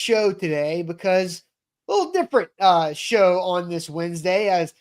show today because a little different show on this Wednesday. As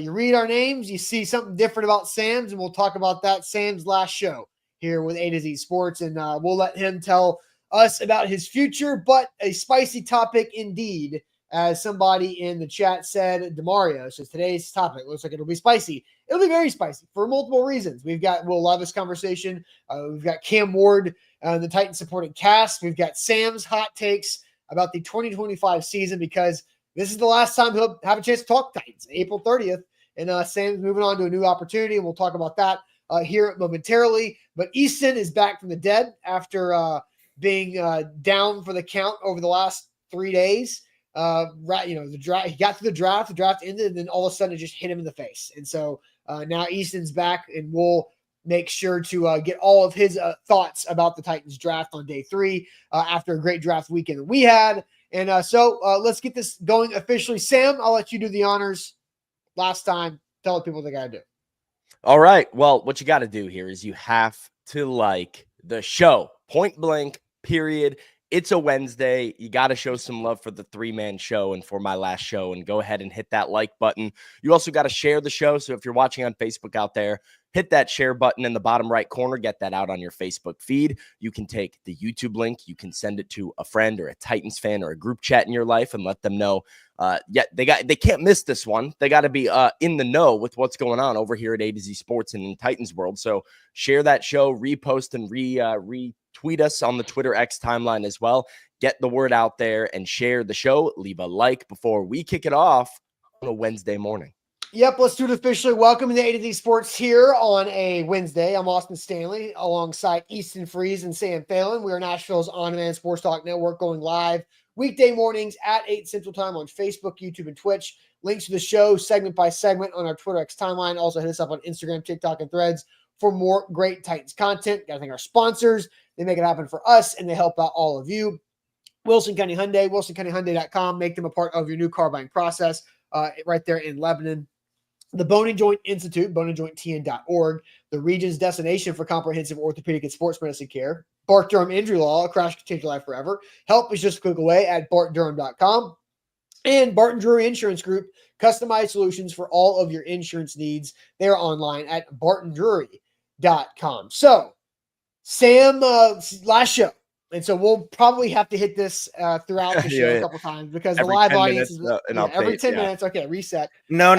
you read our names, you see something different about Sam's, and we'll talk about that Sam's last show here with A to Z Sports, and we'll let him tell us about his future, but a spicy topic indeed. As somebody in the chat said, Demario says today's topic looks like it'll be spicy. It'll be very spicy for multiple reasons. We've got Will Levis conversation. We've got Cam Ward, the Titans supporting cast. We've got Sam's hot takes about the 2025 season because this is the last time he'll have a chance to talk Titans, April 30th. And Sam's moving on to a new opportunity, and we'll talk about that here momentarily. But Easton is back from the dead after being down for the count over the last 3 days. The draft, he got to the draft ended, and then all of a sudden it just hit him in the face. And so now Easton's back, and we'll make sure to get all of his thoughts about the Titans draft on day 3 after a great draft weekend that we had. And so let's get this going officially. Sam, I'll let you do the honors. Last time, tell the people what they got to do. All right. Well, what you got to do here is you have to like the show. Point blank, period. It's a Wednesday. You got to show some love for the 3-man show and for my last show, and go ahead and hit that like button. You also got to share the show. So if you're watching on Facebook out there, hit that share button in the bottom right corner. Get that out on your Facebook feed. You can take the YouTube link. You can send it to a friend or a Titans fan or a group chat in your life and let them know. They can't miss this one. They got to be in the know with what's going on over here at A to Z Sports and in Titans world. So share that show, repost and retweet us on the Twitter X timeline as well. Get the word out there and share the show. Leave a like before we kick it off on a Wednesday morning. Yep, let's do it officially. Welcome to A to Z Sports here on a Wednesday. I'm Austin Stanley alongside Easton Freeze and Sam Phelan. We are Nashville's on-demand sports talk network, going live weekday mornings at 8 Central Time on Facebook, YouTube, and Twitch. Links to the show segment by segment on our Twitter X timeline. Also hit us up on Instagram, TikTok, and Threads for more great Titans content. Got to thank our sponsors. They make it happen for us, and they help out all of you. Wilson County Hyundai, WilsonCountyHyundai.com. Make them a part of your new car buying process right there in Lebanon. The Bone and Joint Institute, boneandjointtn.org, the region's destination for comprehensive orthopedic and sports medicine care. Bart Durham Injury Law, a crash can change your life forever. Help is just a click away at bartdurham.com. And Barton Drury Insurance Group, customized solutions for all of your insurance needs. They're online at bartondrury.com. So, Sam, last show. And so we'll probably have to hit this throughout the show a couple times because the live audience is every 10 minutes. Okay, reset. No.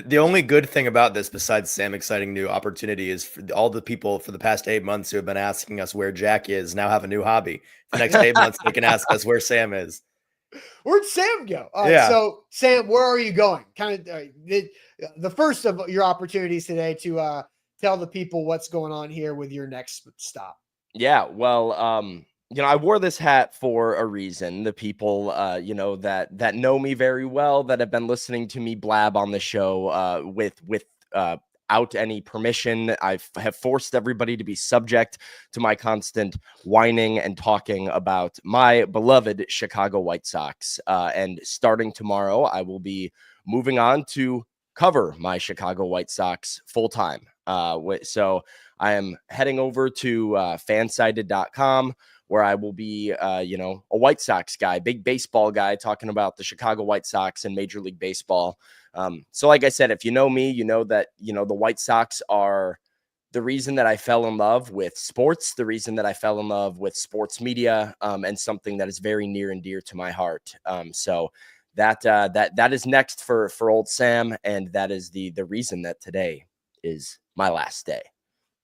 The only good thing about this, besides Sam exciting new opportunity, is for all the people for the past 8 months who have been asking us where Jack is now have a new hobby. The next 8 months, they can ask us where Sam is. Where'd Sam go? All right, so Sam, where are you going? Kind of the first of your opportunities today to tell the people what's going on here with your next stop. Yeah, well, I wore this hat for a reason. The people, that know me very well, that have been listening to me blab on the show without any permission. I have forced everybody to be subject to my constant whining and talking about my beloved Chicago White Sox. And starting tomorrow, I will be moving on to cover my Chicago White Sox full time. So I am heading over to fansided.com, where I will be, a White Sox guy, big baseball guy, talking about the Chicago White Sox and Major League Baseball. So like I said, if you know me, you know that, the White Sox are the reason that I fell in love with sports, the reason that I fell in love with sports media, and something that is very near and dear to my heart. So that is next for old Sam, and that is the reason that today is my last day.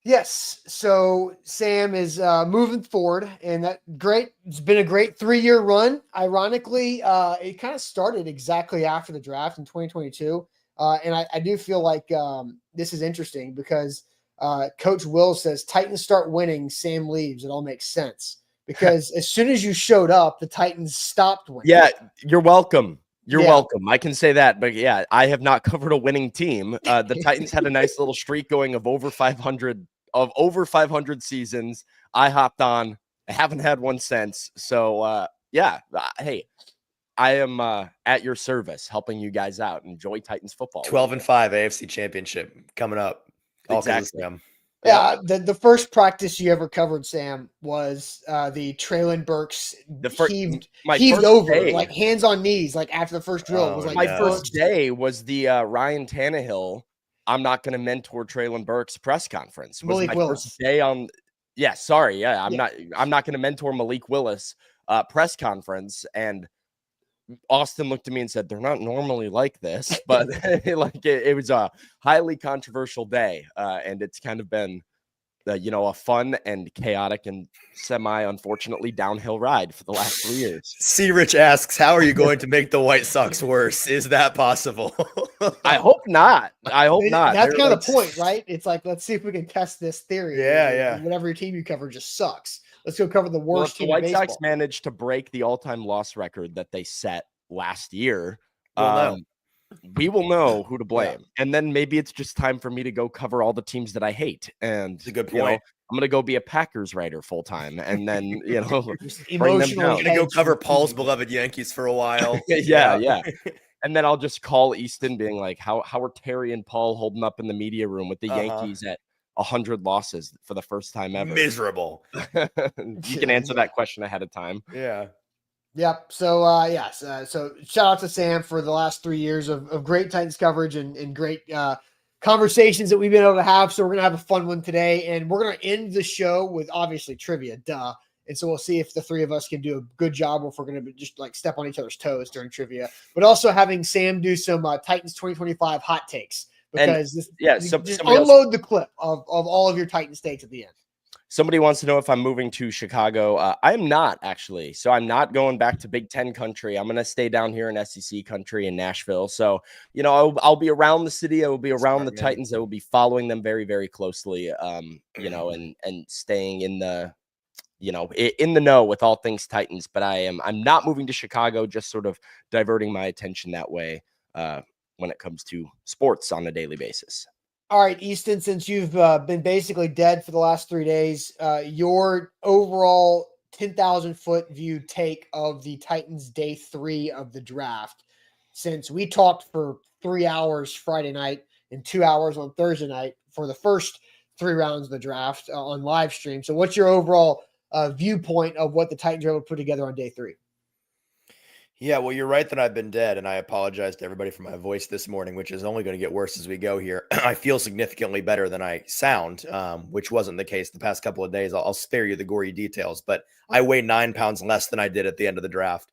Yes. So Sam is moving forward, and that great. It's been a great 3-year run. Ironically, it kind of started exactly after the draft in 2022. And I do feel like this is interesting because Coach Will says Titans start winning, Sam leaves. It all makes sense because as soon as you showed up, the Titans stopped winning. Yeah, you're welcome. You're welcome. I can say that, but yeah, I have not covered a winning team. The Titans had a nice little streak going of over 500 seasons. I hopped on. I haven't had one since. So hey, I am at your service, helping you guys out. Enjoy Titans football. 12-5 AFC Championship coming up. Exactly. Yeah, the first practice you ever covered, Sam, was the Traylon Burks heaved over, day. like hands on knees, like after the first drill was like my first day was the Ryan Tannehill. I'm not going to mentor Traylon Burks press conference. Was Malik my Willis. first day on. Yeah, sorry. Yeah, I'm not going to mentor Malik Willis press conference. And Austin looked at me and said, "They're not normally like this," but like it was a highly controversial day, and it's kind of been, a fun and chaotic and semi-unfortunately downhill ride for the last 3 years. C. Rich asks, "How are you going to make the White Sox worse? Is that possible?" I hope not. I hope not. That's kind of the point, right? It's like, let's see if we can test this theory. Yeah. Whatever your team you cover just sucks. Let's go cover the worst team the White in baseball. Sox managed to break the all-time loss record that they set last year. We will know who to blame. And then maybe it's just time for me to go cover all the teams that I hate. And it's a good point. I'm going to go be a Packers writer full time. And then, bring them down. I'm going to go cover Paul's beloved Yankees for a while. Yeah. And then I'll just call Easton being like, how are Terry and Paul holding up in the media room with the Yankees at 100 losses for the first time ever? Miserable. You can answer that question ahead of time. Yeah. Yep. So, so shout out to Sam for the last 3 years of great Titans coverage and great conversations that we've been able to have. So we're going to have a fun one today, and we're going to end the show with obviously trivia, duh. And so we'll see if the three of us can do a good job or if we're going to just like step on each other's toes during trivia, but also having Sam do some Titans 2025 hot takes because unload the clip of all of your Titans takes at the end. Somebody wants to know if I'm moving to Chicago. I am not, actually. So I'm not going back to Big Ten country. I'm going to stay down here in SEC country in Nashville. So, I'll be around the city. I will be around the Titans. I will be following them very, very closely, and staying in the, in the know with all things Titans. But I'm not moving to Chicago, just sort of diverting my attention that way when it comes to sports on a daily basis. All right, Easton, since you've been basically dead for the last 3 days, your overall 10,000-foot view take of the Titans day 3 of the draft, since we talked for 3 hours Friday night and 2 hours on Thursday night for the first 3 rounds of the draft on live stream. So what's your overall viewpoint of what the Titans are able to put together on day 3? Yeah, well, you're right that I've been dead, and I apologize to everybody for my voice this morning, which is only going to get worse as we go here. I feel significantly better than I sound, which wasn't the case the past couple of days. I'll spare you the gory details, but I weigh 9 pounds less than I did at the end of the draft.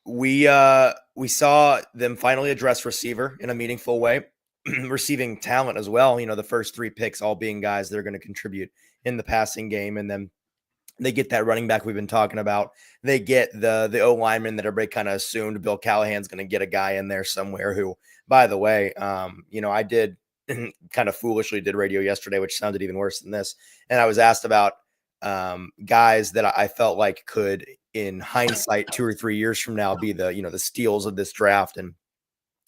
We saw them finally address receiver in a meaningful way, receiving talent as well. The first 3 picks all being guys that are going to contribute in the passing game, and then they get that running back we've been talking about. They get the O lineman that everybody kind of assumed Bill Callahan's going to get a guy in there somewhere who, by the way, I did kind of foolishly did radio yesterday, which sounded even worse than this. And I was asked about guys that I felt like could, in hindsight, 2 or 3 years from now, be the steals of this draft. And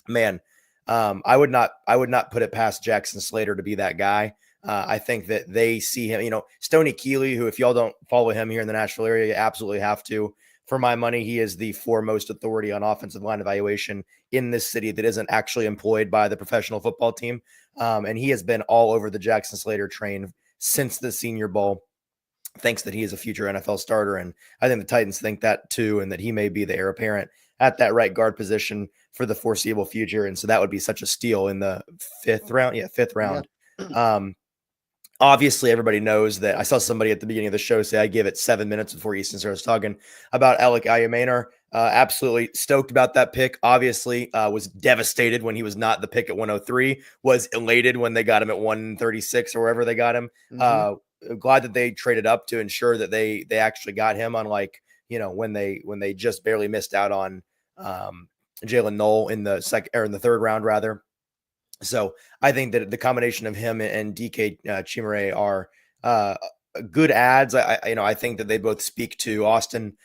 man, I would not put it past Jackson Slater to be that guy. I think that they see him, Stoney Keeley, who, if y'all don't follow him here in the Nashville area, you absolutely have to. For my money, he is the foremost authority on offensive line evaluation in this city that isn't actually employed by the professional football team. And he has been all over the Jackson Slater train since the Senior Bowl, thinks that he is a future NFL starter. And I think the Titans think that too, and that he may be the heir apparent at that right guard position for the foreseeable future. And so that would be such a steal in the 5th round. Yeah, 5th round. Yeah. Obviously, everybody knows that. I saw somebody at the beginning of the show say I give it 7 minutes before Easton starts talking about Alec Ayumaner. Absolutely stoked about that pick. Obviously, was devastated when he was not the pick at 103. Was elated when they got him at 136 or wherever they got him. Mm-hmm. Glad that they traded up to ensure that they actually got him. Unlike when they just barely missed out on Jalen Knoll in the 3rd round rather. So I think that the combination of him and DK Chimere are good ads. I think that they both speak to Austin,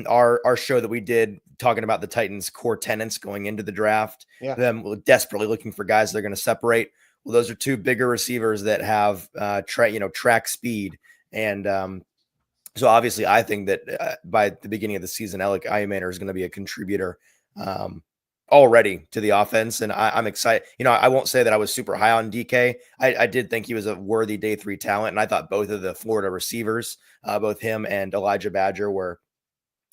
our show that we did talking about the Titans' core tenants going into the draft. Yeah. Them desperately looking for guys that are going to separate. Well, those are 2 bigger receivers that have track speed, and so obviously I think that by the beginning of the season, Alec Ayumaner is going to be a contributor. already to the offense. And I'm excited. I won't say that I was super high on DK. I did think he was a worthy day 3 talent. And I thought both of the Florida receivers, both him and Elijah Badger, were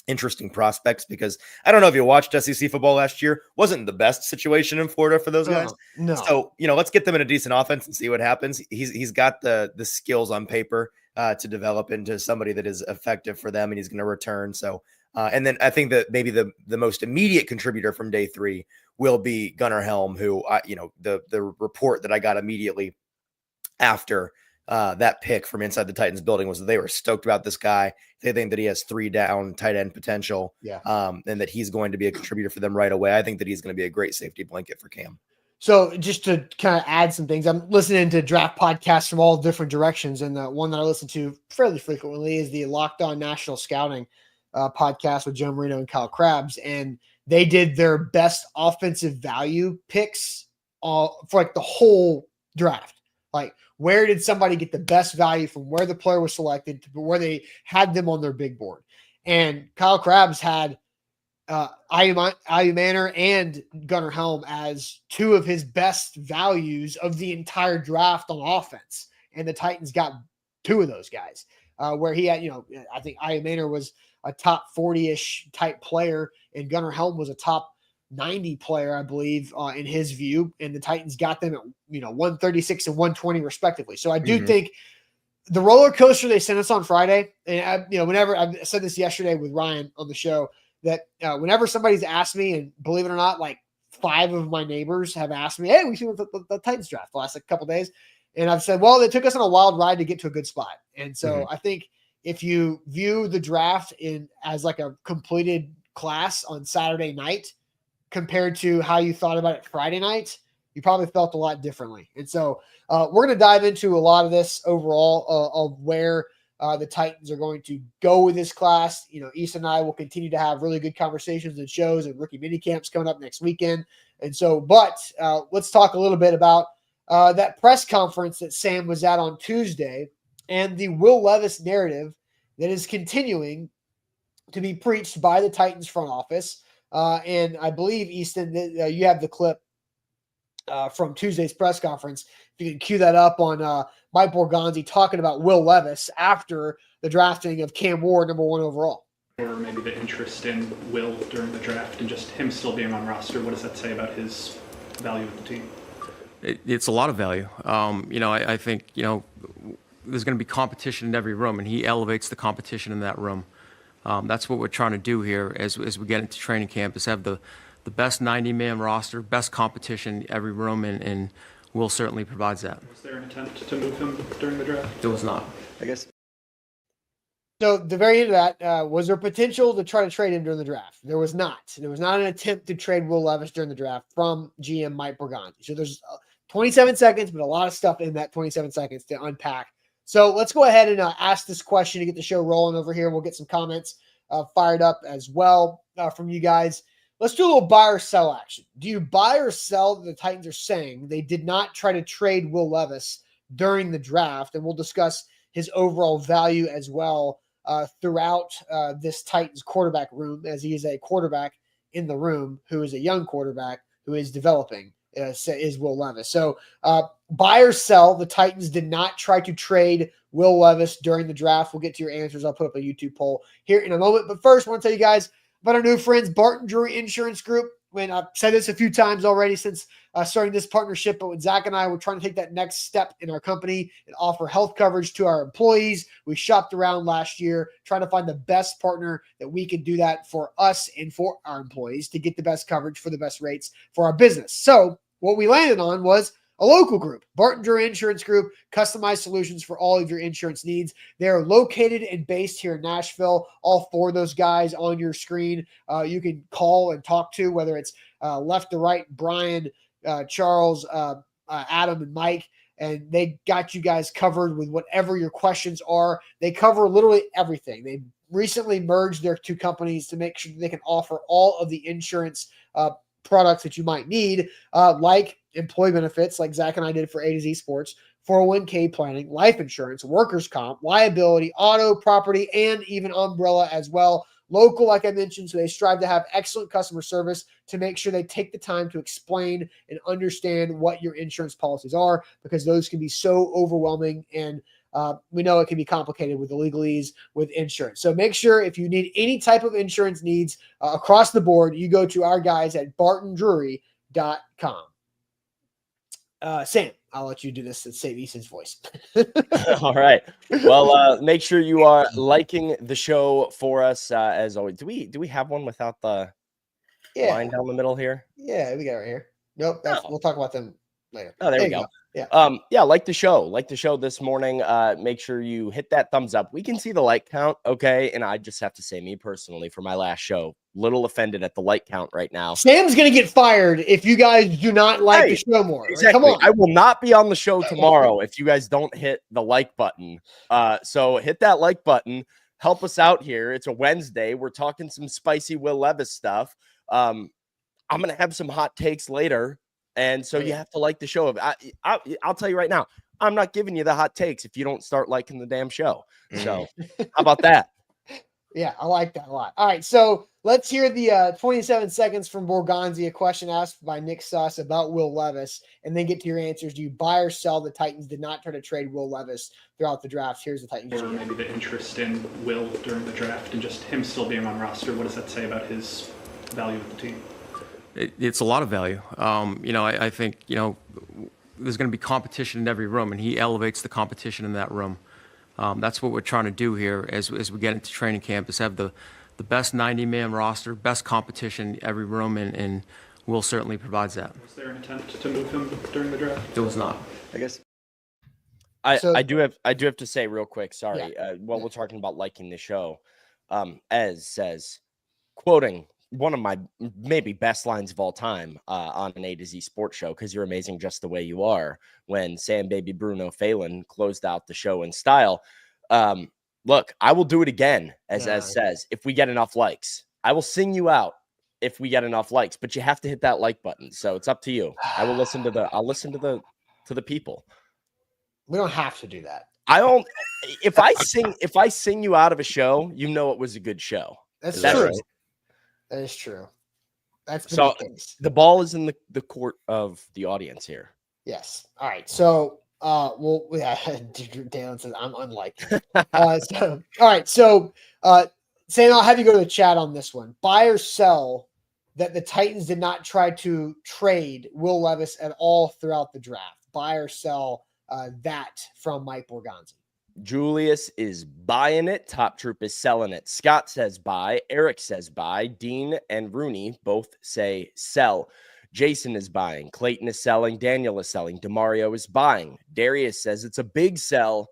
interesting prospects, because I don't know if you watched SEC football last year, wasn't the best situation in Florida for those guys. No. So, let's get them in a decent offense and see what happens. He's got the skills on paper to develop into somebody that is effective for them, and he's going to return. So, and then I think that maybe the most immediate contributor from day 3 will be Gunnar Helm, who, the report that I got immediately after that pick from inside the Titans building was that they were stoked about this guy. They think that he has 3 down tight end potential, and that he's going to be a contributor for them right away. I think that he's going to be a great safety blanket for Cam. So just to kind of add some things, I'm listening to draft podcasts from all different directions, and the one that I listen to fairly frequently is the Locked On National Scouting podcast with Joe Marino and Kyle Krabs, and they did their best offensive value picks for like the whole draft. Like, where did somebody get the best value from where the player was selected to where they had them on their big board? And Kyle Krabs had Ayu Manor and Gunnar Helm as 2 of his best values of the entire draft on offense. And the Titans got 2 of those guys, where he had, I think Ayu Manor was a top 40-ish type player, and Gunnar Helm was a top 90 player, I believe, in his view. And the Titans got them at, 136 and 120 respectively. So I do think the roller coaster they sent us on Friday, and whenever I said this yesterday with Ryan on the show, that whenever somebody's asked me, and believe it or not, like 5 of my neighbors have asked me, hey, we see the Titans draft the last couple days. And I've said, well, they took us on a wild ride to get to a good spot. And so I think if you view the draft as like a completed class on Saturday night compared to how you thought about it Friday night, you probably felt a lot differently. And so we're going to dive into a lot of this overall of where the Titans are going to go with this class. Easton and I will continue to have really good conversations and shows and rookie mini camps coming up next weekend. And so, but let's talk a little bit about that press conference that Sam was at on Tuesday and the Will Levis narrative that is continuing to be preached by the Titans front office. And I believe, Easton, that you have the clip from Tuesday's press conference. If you can cue that up on Mike Borgonzi talking about Will Levis after the drafting of Cam Ward, number 1 overall. Or maybe the interest in Will during the draft and just him still being on roster. What does that say about his value with the team? It's a lot of value. I think, there's going to be competition in every room, and he elevates the competition in that room. That's what we're trying to do here as we get into training camp, is have the best 90-man roster, best competition in every room, and Will certainly provides that. Was there an attempt to move him during the draft? There was not. I guess. So the very end of that, was there potential to try to trade him during the draft? There was not. There was not an attempt to trade Will Levis during the draft from GM Mike Borgonzi. So there's 27 seconds, but a lot of stuff in that 27 seconds to unpack. So let's go ahead and ask this question to get the show rolling over here. We'll get some comments fired up as well from you guys. Let's do a little buy or sell action. Do you buy or sell that the Titans are saying they did not try to trade Will Levis during the draft? And we'll discuss his overall value as well throughout this Titans quarterback room, as he is a quarterback in the room who is a young quarterback who is developing, is Will Levis. So buy or sell, the Titans did not try to trade Will Levis during the draft. We'll get to your answers. I'll put up a YouTube poll here in a moment. But first, I want to tell you guys about our new friends, Barton Drury Insurance Group. When I've said this a few times already since starting this partnership, but when Zach and I were trying to take that next step in our company and offer health coverage to our employees, we shopped around last year trying to find the best partner that we could do that for us and for our employees to get the best coverage for the best rates for our business. So what we landed on was a local group, Barton Drury Insurance Group, customized solutions for all of your insurance needs. They're located and based here in Nashville. All 4 of those guys on your screen, you can call and talk to, whether it's left to right, Brian, Charles, Adam, and Mike, and they got you guys covered with whatever your questions are. They cover literally everything. They recently merged their 2 companies to make sure they can offer all of the insurance products that you might need, like employee benefits, like Zach and I did for A to Z Sports, 401k planning, life insurance, workers' comp, liability, auto, property, and even umbrella as well. local, like I mentioned, so they strive to have excellent customer service to make sure they take the time to explain and understand what your insurance policies are, because those can be so overwhelming, and we know it can be complicated with the legalese with insurance. So make sure if you need any type of insurance needs across the board, you go to our guys at bartondrury.com. Sam, I'll let you do this and save Easton's voice. All right. Well, make sure you are liking the show for us as always. Do we have one without the line down the middle here? Yeah, we got it right here. Nope, we'll talk about them later. Oh, there we go. Yeah. Like the show this morning. Make sure you hit that thumbs up. We can see the like count, okay? And I just have to say, me personally, for my last show, little offended at the like count right now. Sam's gonna get fired if you guys do not like the show more. Exactly. Come on. I will not be on the show tomorrow if you guys don't hit the like button. So hit that like button. Help us out here. It's a Wednesday. We're talking some spicy Will Levis stuff. I'm gonna have some hot takes later. And so you have to like the show. I'll tell you right now, I'm not giving you the hot takes if you don't start liking the damn show. So how about that? Yeah, I like that a lot. All right, so let's hear the 27 seconds from Borgonzi, a question asked by Nick Suss about Will Levis, and then get to your answers. Do you buy or sell? The Titans did not try to trade Will Levis throughout the draft. Here's the Titans. Or maybe the interest in Will during the draft and just him still being on roster. What does that say about his value with the team? It's a lot of value. I think, there's going to be competition in every room, and he elevates the competition in that room. That's what we're trying to do here as we get into training camp, is have the best 90-man roster, best competition in every room, and Will certainly provides that. Was there an attempt to move him during the draft? There was not. I guess I do have to say real quick, sorry, while we're talking about liking the show, Ez says, quoting one of my maybe best lines of all time on an A to Z sports show, because you're amazing just the way you are, when Sam Baby Bruno Phelan closed out the show in style. Look, I will do it again, as says, if we get enough likes. I will sing you out if we get enough likes, but you have to hit that like button. So it's up to you. I'll listen to the people. We don't have to do that. If I sing you out of a show, you know it was a good show. That's true. Right? That is true. That's been so the case. The ball is in the court of the audience here. Yes. All right. So, Dalen says I'm unlike. All right. So, Sam, I'll have you go to the chat on this one. Buy or sell that the Titans did not try to trade Will Levis at all throughout the draft. Buy or sell that from Mike Borgonzi. Julius is buying it. Top Troop is selling it. Scott says buy. Eric says buy. Dean and Rooney both say sell. Jason is buying. Clayton is selling. Daniel is selling. DeMario is buying. Darius says it's a big sell.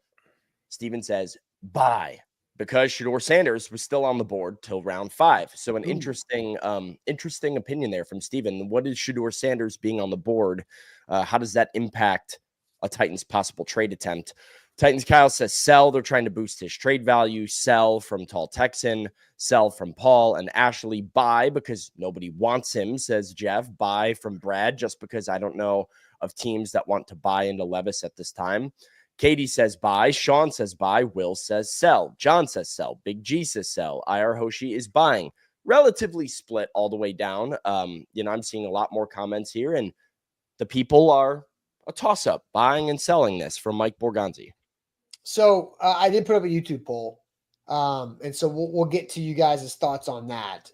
Steven says buy, because Shedeur Sanders was still on the board till round 5. So an interesting opinion there from Steven. What is Shedeur Sanders being on the board? How does that impact a Titans possible trade attempt? Titans Kyle says sell. They're trying to boost his trade value. Sell from Tall Texan. Sell from Paul and Ashley. Buy because nobody wants him, says Jeff. Buy from Brad, just because I don't know of teams that want to buy into Levis at this time. Katie says buy. Sean says buy. Will says sell. John says sell. Big G says sell. IR Hoshi is buying. Relatively split all the way down. I'm seeing a lot more comments here, and the people are a toss-up, buying and selling this from Mike Borgonzi. So I did put up a YouTube poll, and so we'll get to you guys' thoughts on that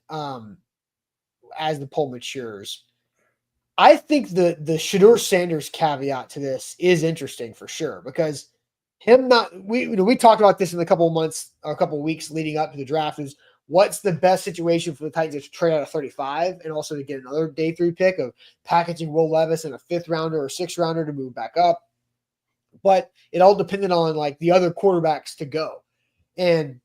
as the poll matures. I think the Shedeur Sanders caveat to this is interesting for sure, because we talked about this in a couple of months or a couple of weeks leading up to the draft, is what's the best situation for the Titans to trade out of 35 and also to get another day 3 pick of packaging Will Levis in a 5th rounder or 6th rounder to move back up. But it all depended on like the other quarterbacks to go. And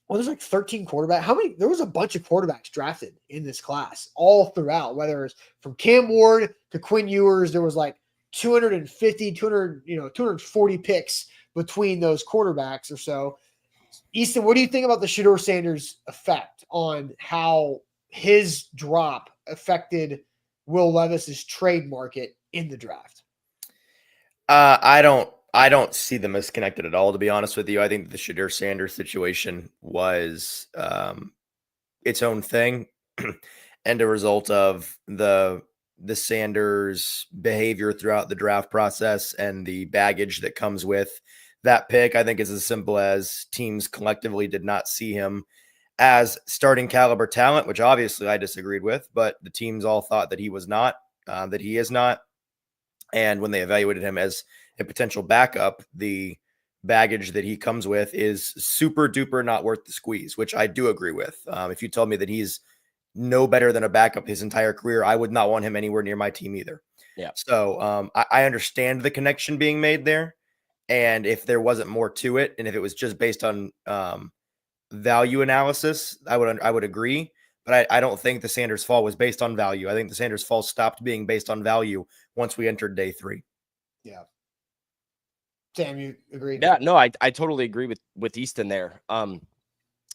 there's like 13 quarterbacks. There was a bunch of quarterbacks drafted in this class all throughout, whether it's from Cam Ward to Quinn Ewers. There was like 240 picks between those quarterbacks or so. Easton, what do you think about the Shedeur Sanders effect on how his drop affected Will Levis's trade market in the draft? I don't I don't see them as connected at all, to be honest with you. I think the Shadur Sanders situation was its own thing and a result of the Sanders behavior throughout the draft process and the baggage that comes with that pick. I think is as simple as teams collectively did not see him as starting caliber talent, which obviously I disagreed with, but the teams all thought that he was not, that he is not. And when they evaluated him as a potential backup, the baggage that he comes with is super duper not worth the squeeze, which I do agree with. If you told me that he's no better than a backup his entire career, I would not want him anywhere near my team either. Yeah. So I understand the connection being made there. And if there wasn't more to it, and if it was just based on value analysis, I would agree. But I don't think the Sanders fall was based on value. I think the Sanders fall stopped being based on value once we entered day 3. Yeah. Sam, you agree? Yeah, no, I totally agree with Easton there.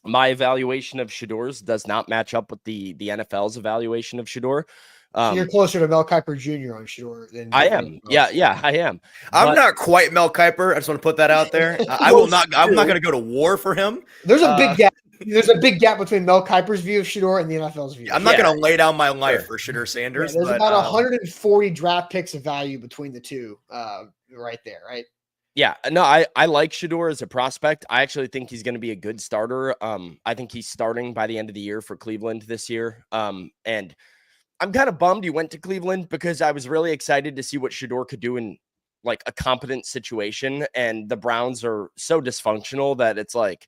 My evaluation of Shador's does not match up with the NFL's evaluation of Shador. So you're closer to Mel Kiper Jr. on Shador than I am. Yeah, I am. I'm not quite Mel Kiper. I just want to put that out there. I will not. I'm not going to go to war for him. There's a big gap. There's a big gap between Mel Kiper's view of Shador and the NFL's view. I'm not going to lay down my life for Shadur Sanders. There's about 140 draft picks of value between the two, right there, right? Yeah, no, I like Shador as a prospect. I actually think he's going to be a good starter. I think he's starting by the end of the year for Cleveland this year. And I'm kind of bummed he went to Cleveland because I was really excited to see what Shador could do in like a competent situation. And the Browns are so dysfunctional that it's like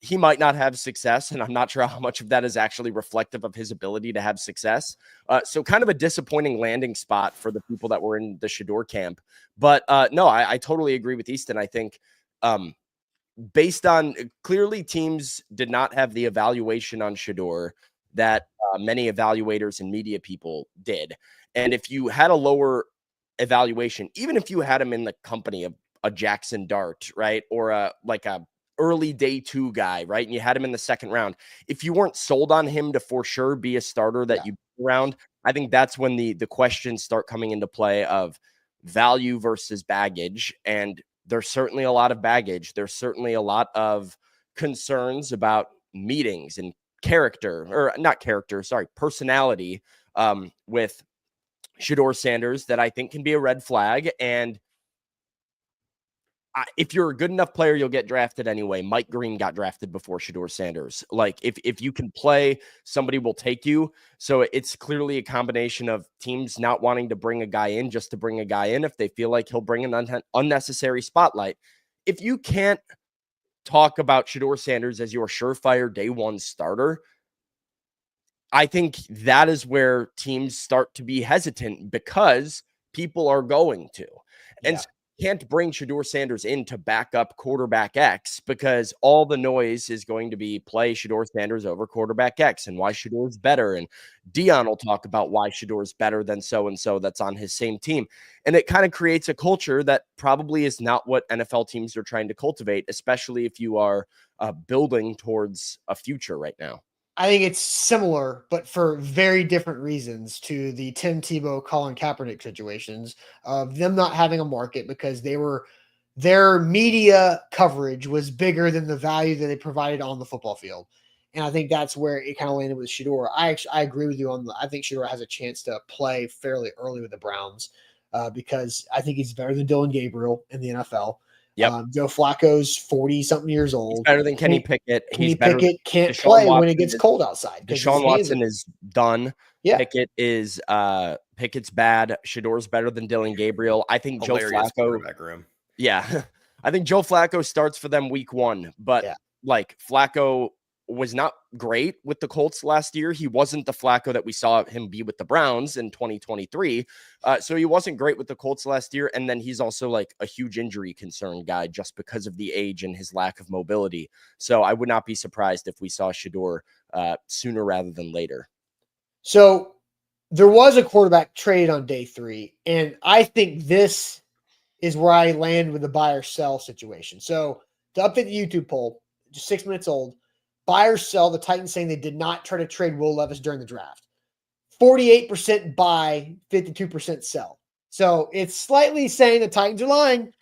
he might not have success. And I'm not sure how much of that is actually reflective of his ability to have success. So kind of a disappointing landing spot for the people that were in the Shador camp. But no, I totally agree with Easton. I think based on clearly teams did not have the evaluation on Shador that many evaluators and media people did. And if you had a lower evaluation, even if you had him in the company of a Jackson Dart, right? Or a early day 2 guy, right? And you had him in the second round. If you weren't sold on him to for sure be a starter that you around, I think that's when the questions start coming into play of value versus baggage. And there's certainly a lot of baggage. There's certainly a lot of concerns about meetings and personality with Shador Sanders that I think can be a red flag. And if you're a good enough player, you'll get drafted anyway. Mike Green got drafted before Shador Sanders. Like if you can play, somebody will take you. So it's clearly a combination of teams not wanting to bring a guy in just to bring a guy in if they feel like he'll bring an unnecessary spotlight. If you can't talk about Shador Sanders as your surefire day 1 starter, I think that is where teams start to be hesitant because people are going to. And so can't bring Shador Sanders in to back up quarterback X because all the noise is going to be play Shador Sanders over quarterback X and why Shador's better. And Dion will talk about why Shador's better than so-and-so that's on his same team. And it kind of creates a culture that probably is not what NFL teams are trying to cultivate, especially if you are building towards a future right now. I think it's similar, but for very different reasons to the Tim Tebow, Colin Kaepernick situations of them not having a market because their media coverage was bigger than the value that they provided on the football field. And I think that's where it kind of landed with Shador. I agree with you I think Shador has a chance to play fairly early with the Browns because I think he's better than Dylan Gabriel in the NFL. Yep. Joe Flacco's 40-something years old. He's better than Kenny Pickett. Kenny Pickett can't play when it gets cold outside. Deshaun Watson is done. Yeah. Pickett's bad. Shador's better than Dylan Gabriel. I think Hilarious Joe Flacco. quarterback room. Yeah. I think Joe Flacco starts for them week 1. But like Flacco was not great with the Colts last year. He wasn't the Flacco that we saw him be with the Browns in 2023. So he wasn't great with the Colts last year. And then he's also like a huge injury concern guy just because of the age and his lack of mobility. So I would not be surprised if we saw Shador sooner rather than later. So there was a quarterback trade on day 3. And I think this is where I land with the buy or sell situation. So to update the YouTube poll, just 6 minutes old, buy or sell, the Titans saying they did not try to trade Will Levis during the draft. 48% buy, 52% sell. So it's slightly saying the Titans are lying.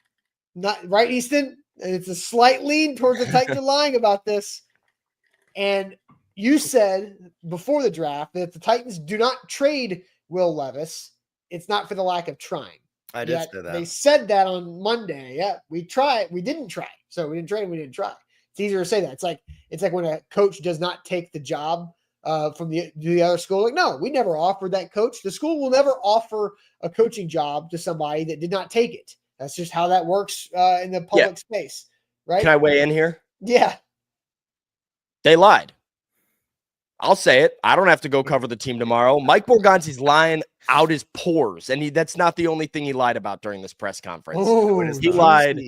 Not right, Easton. And it's a slight lean towards the Titans are lying about this. And you said before the draft that if the Titans do not trade Will Levis, it's not for the lack of trying. I did say that. They said that on Monday. Yeah, we tried. We didn't try. So we didn't trade. We didn't try. It's easier to say that. It's like when a coach does not take the job from the other school. Like, no, we never offered that coach. The school will never offer a coaching job to somebody that did not take it. That's just how that works in the public space, right? Can I weigh in here? Yeah. They lied. I'll say it. I don't have to go cover the team tomorrow. Mike Borgonzi's lying out his pores, and that's not the only thing he lied about during this press conference. Oh, he lied.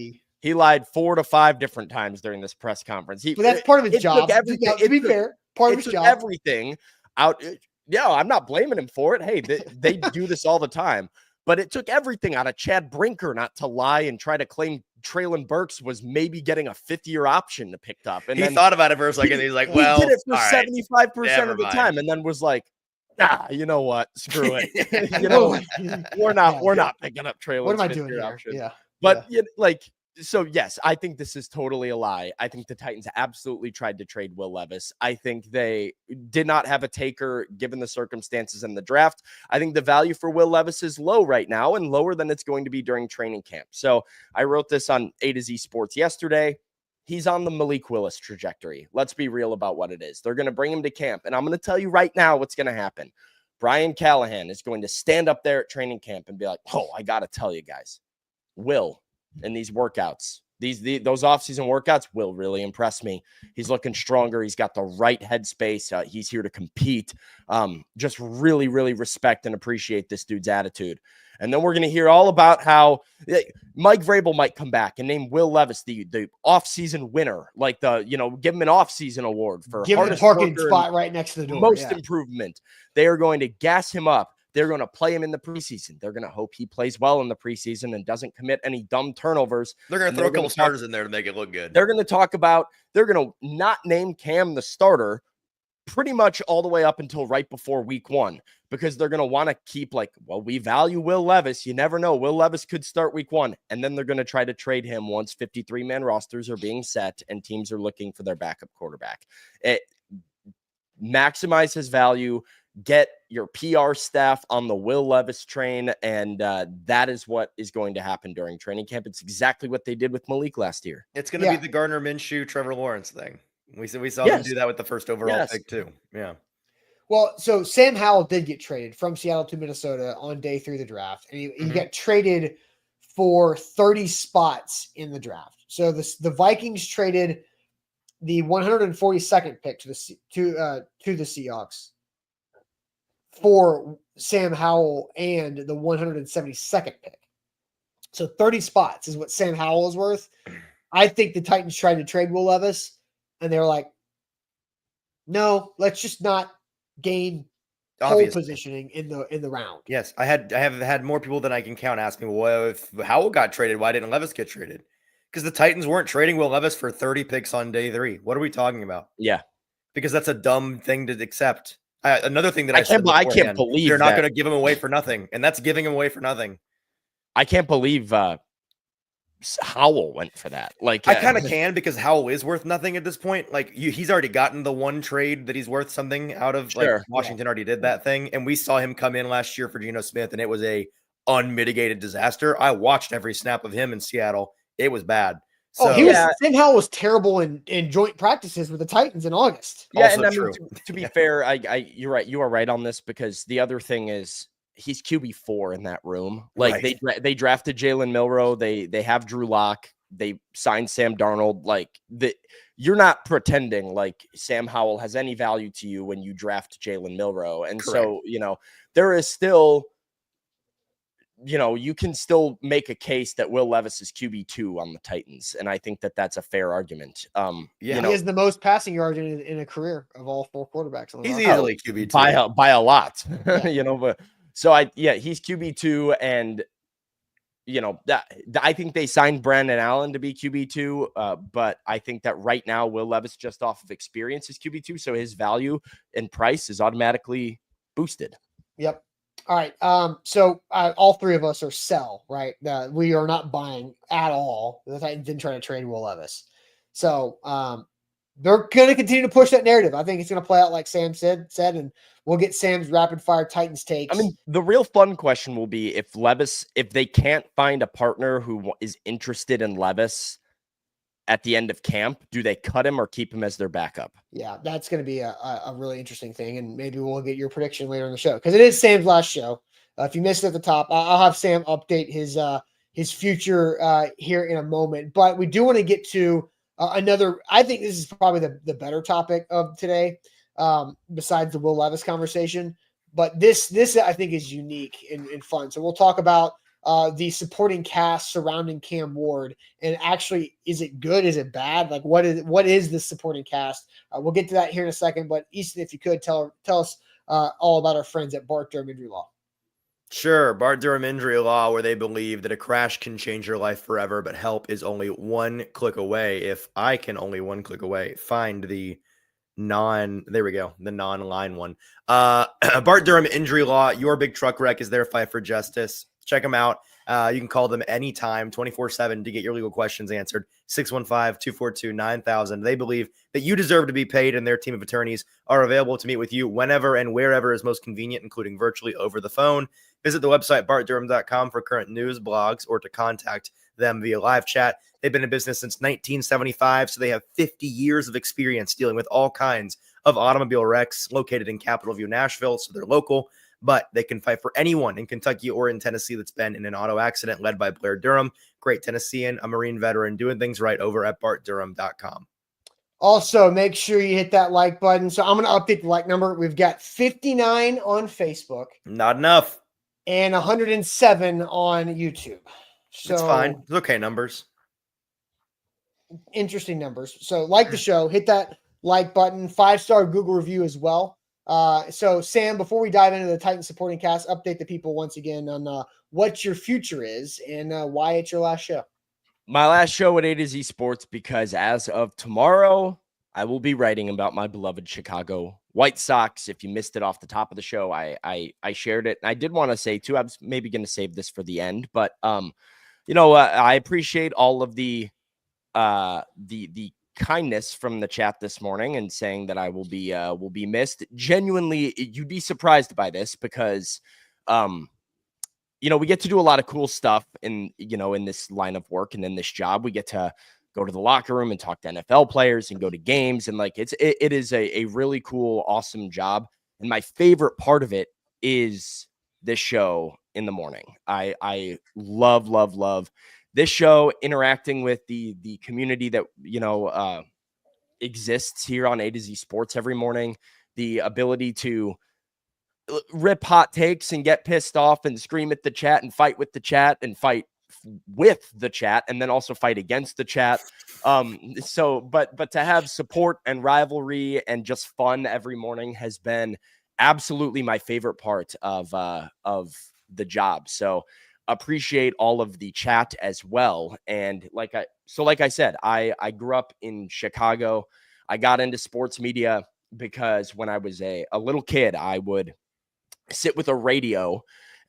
He lied 4 to 5 different times during this press conference. But that's part of his job. To be fair, part of his job. Everything out. Yeah, I'm not blaming him for it. Hey, they do this all the time. But it took everything out of Chad Brinker not to lie and try to claim Traylon Burks was maybe getting a 5th-year option to pick up. And he thought about it for a second. He's like, well, he did it for 75% of the time, and then was like, you know what? Screw it. We're not picking up Traylon's What am I doing here? Option. Yeah. But so yes, I think this is totally a lie. I think the Titans absolutely tried to trade Will Levis. I think they did not have a taker given the circumstances in the draft. I think the value for Will Levis is low right now and lower than it's going to be during training camp. So I wrote this on A to Z Sports yesterday. He's on the Malik Willis trajectory. Let's be real about what it is. They're going to bring him to camp, and I'm going to tell you right now what's going to happen. Brian Callahan is going to stand up there at training camp and be like, oh, I got to tell you guys, Will, in these workouts, those offseason workouts will really impress me. He's looking stronger. He's got the right headspace. He's here to compete. Just really, really respect and appreciate this dude's attitude. And then we're going to hear all about how Mike Vrabel might come back and name Will Levis the offseason winner, like give him an offseason award for give him a parking spot right next to the door. Most improvement. They are going to gas him up. They're going to play him in the preseason. They're going to hope he plays well in the preseason and doesn't commit any dumb turnovers. They're going to throw a couple starters in there to make it look good. They're going to not name Cam the starter pretty much all the way up until right before week 1, because they're going to want to keep we value Will Levis. You never know. Will Levis could start week 1, and then they're going to try to trade him once 53-man rosters are being set and teams are looking for their backup quarterback. It maximize his value. Get your PR staff on the Will Levis train, and that is what is going to happen during training camp. It's exactly what they did with Malik last year. It's going to be the Gardner Minshew, Trevor Lawrence thing. We saw them do that with the first overall pick too. Yeah. Well, so Sam Howell did get traded from Seattle to Minnesota on day 3 of the draft, and he got traded for 30 spots in the draft. So the Vikings traded the 142nd pick to the Seahawks for Sam Howell and the 172nd pick. So 30 spots is what Sam Howell is worth. I think the Titans tried to trade Will Levis, and they were like, no, let's just not gain pole positioning in the round. Yes, I have had more people than I can count ask me, well, if Howell got traded, why didn't Levis get traded? Because the Titans weren't trading Will Levis for 30 picks on day 3. What are we talking about? Yeah. Because that's a dumb thing to accept. Another thing that I can't believe you're not going to give him away for nothing, and that's giving him away for nothing. I can't believe Howell went for that. I kind of can, because Howell is worth nothing at this point. He's already gotten the one trade that he's worth something out of. Sure. Washington already did that thing, and we saw him come in last year for Geno Smith, and it was a unmitigated disaster. I watched every snap of him in Seattle. It was bad. So, Sam Howell was terrible in joint practices with the Titans in August. Yeah, also and true. To be fair, you're right. You are right on this, because the other thing is he's QB4 in that room. They drafted Jalen Milroe. They have Drew Lock. They signed Sam Darnold. You're not pretending like Sam Howell has any value to you when you draft Jalen Milroe. And correct. So, there is still, you can still make a case that Will Levis is QB2 on the Titans. And I think that that's a fair argument. He is the most passing yards in a career of all 4 quarterbacks. He's easily QB2 by a lot, yeah. But so he's QB2, and I think they signed Brandon Allen to be QB2, but I think that right now Will Levis, just off of experience, is QB2, so his value and price is automatically boosted. Yep. All right. So all three of us are sell, right? We are not buying at all. The Titans didn't try to trade Will Levis. So they're going to continue to push that narrative. I think it's going to play out like Sam said, and we'll get Sam's rapid fire Titans takes. I mean, the real fun question will be if they can't find a partner who is interested in Levis at the end of camp, do they cut him or keep him as their backup? Yeah, that's going to be a really interesting thing, and maybe we'll get your prediction later in the show because it is Sam's last show. If you missed it at the top, I'll have Sam update his future here in a moment. But we do want to get to another. I think this is probably the better topic of today, besides the Will Levis conversation. But this I think is unique and fun. So we'll talk about the supporting cast surrounding Cam Ward, and actually, is it good? Is it bad? Like, what is the supporting cast? We'll get to that here in a second. But Easton, if you could tell us all about our friends at Bart Durham Injury Law. Sure. Bart Durham Injury Law, where they believe that a crash can change your life forever, but help is only one click away. If I can only one click away, find the non-line one. Bart Durham Injury Law, your big truck wreck is their fight for justice. Check them out. You can call them anytime, 24/7 to get your legal questions answered. 615-242-9000. They believe that you deserve to be paid, and their team of attorneys are available to meet with you whenever and wherever is most convenient, including virtually over the phone. Visit the website bartdurham.com for current news, blogs, or to contact them via live chat. They've been in business since 1975, so they have 50 years of experience dealing with all kinds of automobile wrecks, located in Capitol View, Nashville, so they're local, but they can fight for anyone in Kentucky or in Tennessee that's been in an auto accident, led by Blair Durham, great Tennessean, a Marine veteran, doing things right over at bartdurham.com. Also, make sure you hit that like button. So I'm going to update the like number. We've got 59 on Facebook. Not enough. And 107 on YouTube. So it's fine. It's okay numbers. Interesting numbers. So like the show, hit that like button, 5-star Google review as well. So Sam, before we dive into the Titan supporting cast, update the people once again on what your future is and why it's your last show. My last show at A to Z Sports, because as of tomorrow, I will be writing about my beloved Chicago White Sox. If you missed it off the top of the show, I shared it. And I did want to say too, I was maybe going to save this for the end, but I appreciate all of the kindness from the chat this morning and saying that I will be missed. Genuinely, you'd be surprised by this because we get to do a lot of cool stuff in this line of work and in this job. We get to go to the locker room and talk to NFL players and go to games. And it is a really cool, awesome job. And my favorite part of it is this show in the morning. I love this show, interacting with the community that, exists here on A to Z Sports every morning. The ability to rip hot takes and get pissed off and scream at the chat and fight with the chat and fight with the chat and then also fight against the chat. But to have support and rivalry and just fun every morning has been absolutely my favorite part of the job. So appreciate all of the chat as well. And like I said, I grew up in Chicago. I got into sports media because when I was a little kid, I would sit with a radio,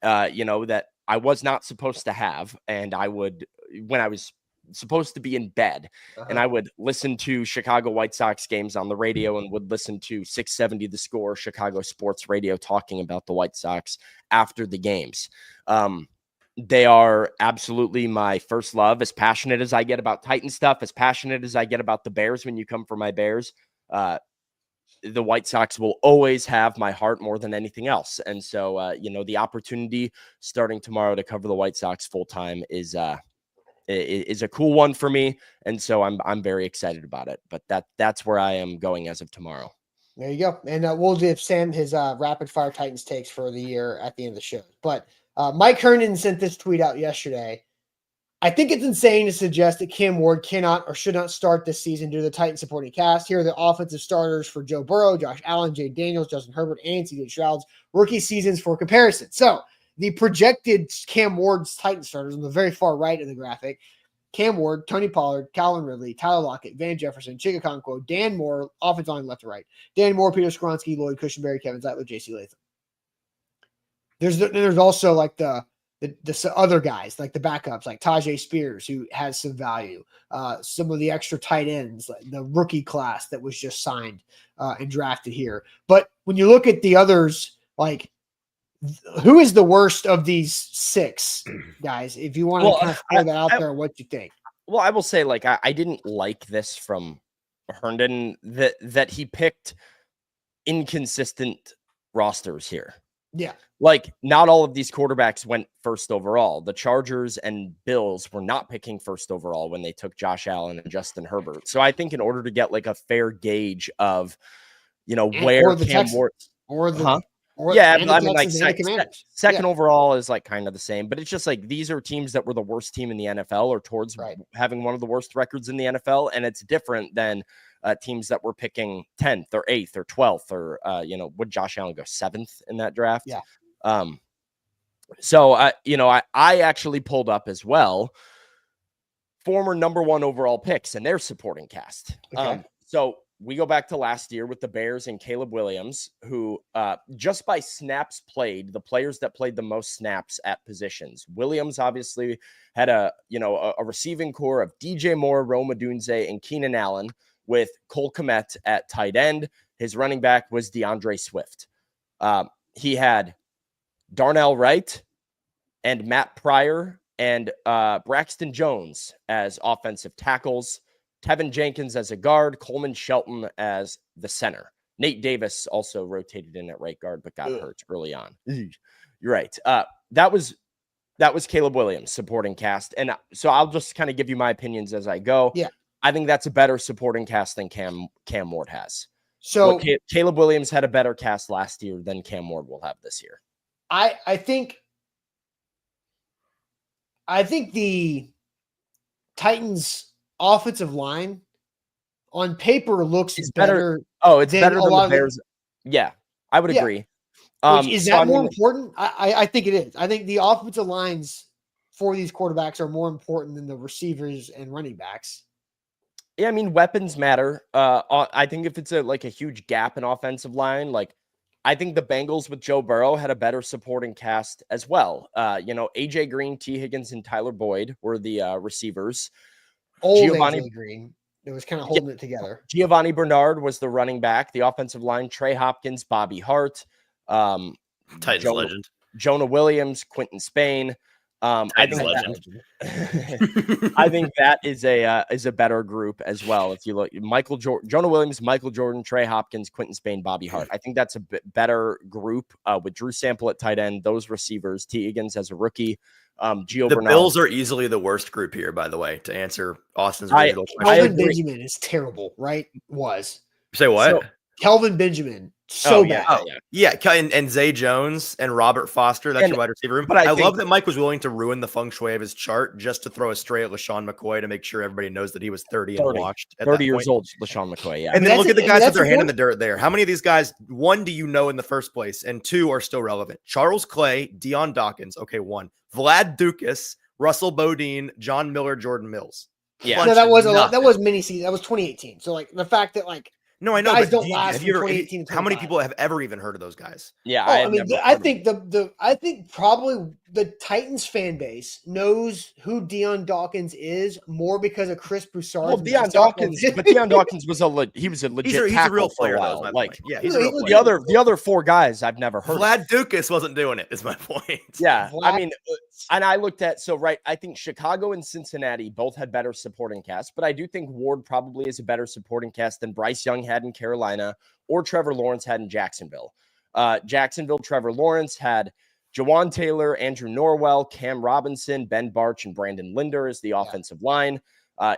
that I was not supposed to have. And when I was supposed to be in bed, and I would listen to Chicago White Sox games on the radio and would listen to 670 The Score, Chicago sports radio, talking about the White Sox after the games. They are absolutely my first love, as passionate as I get about Titan stuff, as passionate as I get about the Bears when you come for my Bears. The White Sox will always have my heart more than anything else. And so, the opportunity starting tomorrow to cover the White Sox full time is a cool one for me. And so I'm very excited about it, but that's where I am going as of tomorrow. There you go. And we'll give Sam his rapid fire Titans takes for the year at the end of the show. But Mike Herndon sent this tweet out yesterday. I think it's insane to suggest that Cam Ward cannot or should not start this season due to the Titan supporting cast. Here are the offensive starters for Joe Burrow, Josh Allen, Jay Daniels, Justin Herbert, and CJ Stroud's rookie seasons for comparison. So the projected Cam Ward's Titan starters on the very far right of the graphic: Cam Ward, Tony Pollard, Calvin Ridley, Tyler Lockett, Van Jefferson, Chika Okonkwo, Dan Moore, offensive line left to right, Dan Moore, Peter Skoronski, Lloyd Cushenberry, Kevin Zeitler, J.C. Latham. There's also like the other guys, like the backups, like Tajay Spears, who has some value. Some of the extra tight ends, like the rookie class that was just signed and drafted here. But when you look at the others, like who is the worst of these 6 guys? If you want to kind of throw that out there, what you think? Well, I will say, like, I didn't like this from Herndon that he picked inconsistent rosters here. Yeah. Like, not all of these quarterbacks went first overall. The Chargers and Bills were not picking first overall when they took Josh Allen and Justin Herbert. So I think in order to get like a fair gauge of, where Cam Ward or the I mean, like second yeah. overall is like kind of the same, but it's just like these are teams that were the worst team in the NFL or towards having one of the worst records in the NFL, and it's different than teams that were picking 10th or 8th or 12th or would Josh Allen go 7th in that draft? Yeah. So I actually pulled up as well former number 1 overall picks and their supporting cast. Okay. So we go back to last year with the Bears and Caleb Williams, who just by snaps played, the players that played the most snaps at positions. Williams obviously had a receiving core of DJ Moore, Rome Odunze, and Keenan Allen, with Cole Kmet at tight end. His running back was DeAndre Swift. He had Darnell Wright and Matt Pryor and Braxton Jones as offensive tackles. Tevin Jenkins as a guard, Coleman Shelton as the center. Nate Davis also rotated in at right guard, but got hurt early on. You're right. That was Caleb Williams' supporting cast. And so I'll just kind of give you my opinions as I go. Yeah. I think that's a better supporting cast than Cam Ward has. So Caleb Williams had a better cast last year than Cam Ward will have this year. I think the Titans offensive line on paper looks better. Oh, it's better than the Bears. Yeah, I would agree. Is that more important? I think it is. I think the offensive lines for these quarterbacks are more important than the receivers and running backs. Yeah, I mean, weapons matter. I think if it's a huge gap in offensive line, like I think the Bengals with Joe Burrow had a better supporting cast as well. AJ Green, T. Higgins, and Tyler Boyd were the receivers. AJ Green. It was kind of holding it together. Giovanni Bernard was the running back. The offensive line, Trey Hopkins, Bobby Hart, Titans legend, Jonah Williams, Quentin Spain. I think that is a better group as well. If you look, Jonah Williams, Michael Jordan, Trey Hopkins, Quentin Spain, Bobby Hart. I think that's a bit better group with Drew Sample at tight end. Those receivers, T. Higgins as a rookie. Gio Bernal. Bills are easily the worst group here, by the way, to answer Austin's original question. Kelvin Benjamin is terrible, right? Say what? Kelvin Benjamin. Bad. And Zay Jones and Robert Foster. That's your wide receiver room. But I love that Mike was willing to ruin the feng shui of his chart just to throw a stray at LaShawn McCoy to make sure everybody knows that he was 30 and watched. 30 years old, LaShawn McCoy, yeah. And then look at the guys with their hand in the dirt there. How many of these guys, 1, do you know in the first place? And 2 are still relevant. Charles Clay, Deion Dawkins. Okay, 1. Vlad Dukas, Russell Bodine, John Miller, Jordan Mills. Yeah. No, that was mini season. That was 2018. So the fact that no, I know. Guys don't last from 2018 to how many people have ever even heard of those guys? Yeah, I think probably the Titans fan base knows who Deion Dawkins is more because of Chris Broussard. Well, Deion Dawkins was a legit he's a tackle real player. He's a real player. The other 4 guys I've never heard. Vlad Dukas wasn't doing it. Is my point. Yeah, I mean, and I looked at I think Chicago and Cincinnati both had better supporting casts, but I do think Ward probably is a better supporting cast than Bryce Young had in Carolina or Trevor Lawrence had in Jacksonville. Trevor Lawrence had Jawan Taylor, Andrew Norwell, Cam Robinson, Ben Barch, and Brandon Linder as the offensive line.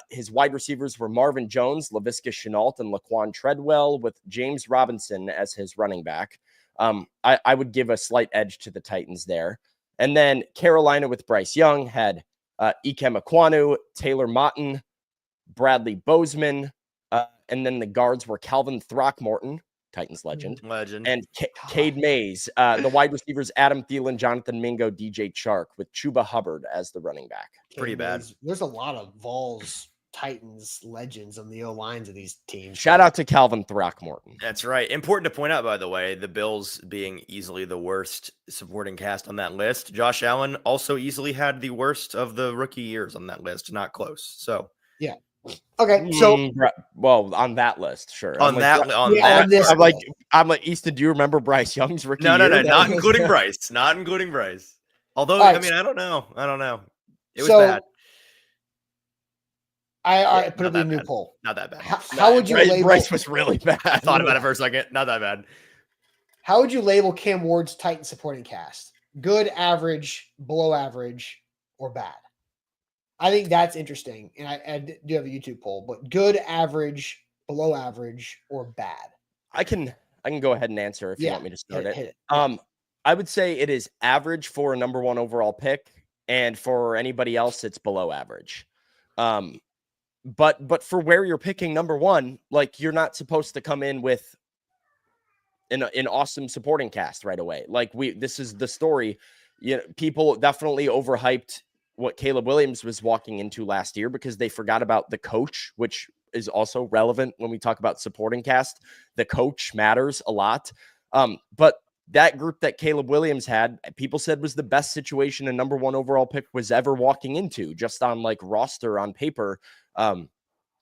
His wide receivers were Marvin Jones, Laviska Shenault, and Laquan Treadwell, with James Robinson as his running back. I would give a slight edge to the Titans there. And then Carolina with Bryce Young had Ikem Ekwonu, Taylor Motton, Bradley Bozeman, and then the guards were Calvin Throckmorton, Titans legend, and Cade Mays. The wide receivers, Adam Thielen, Jonathan Mingo, DJ Chark, with Chuba Hubbard as the running back. Pretty bad. There's a lot of Vols Titans legends on the O-lines of these teams. Shout out to Calvin Throckmorton. That's right. Important to point out, by the way, the Bills being easily the worst supporting cast on that list. Josh Allen also easily had the worst of the rookie years on that list. Not close. So yeah. Okay, so well, on that list, sure. on that, I'm like Easton. Do you remember Bryce Young's rookie no, year? not including Bryce. Not including Bryce. Although, right, I mean, I don't know. It was so bad. I put up a new poll. Not that bad. How would you label? Bryce was really bad. I thought about it for a second. Not that bad. How would you label Cam Ward's Titan supporting cast? Good, average, below average, or bad? I think that's interesting. And I do have a YouTube poll, but good, average, below average, or bad? I can go ahead and answer if you want me to start hit it. it. I would say it is average for a number 1 overall pick, and for anybody else, it's below average. But for where you're picking number 1, like, you're not supposed to come in with an awesome supporting cast right away. Like, this is the story. You know, people definitely overhyped what Caleb Williams was walking into last year because they forgot about the coach, which is also relevant when we talk about supporting cast. The coach matters a lot. But that group that Caleb Williams had, people said was the best situation a number 1 overall pick was ever walking into, just on like roster on paper.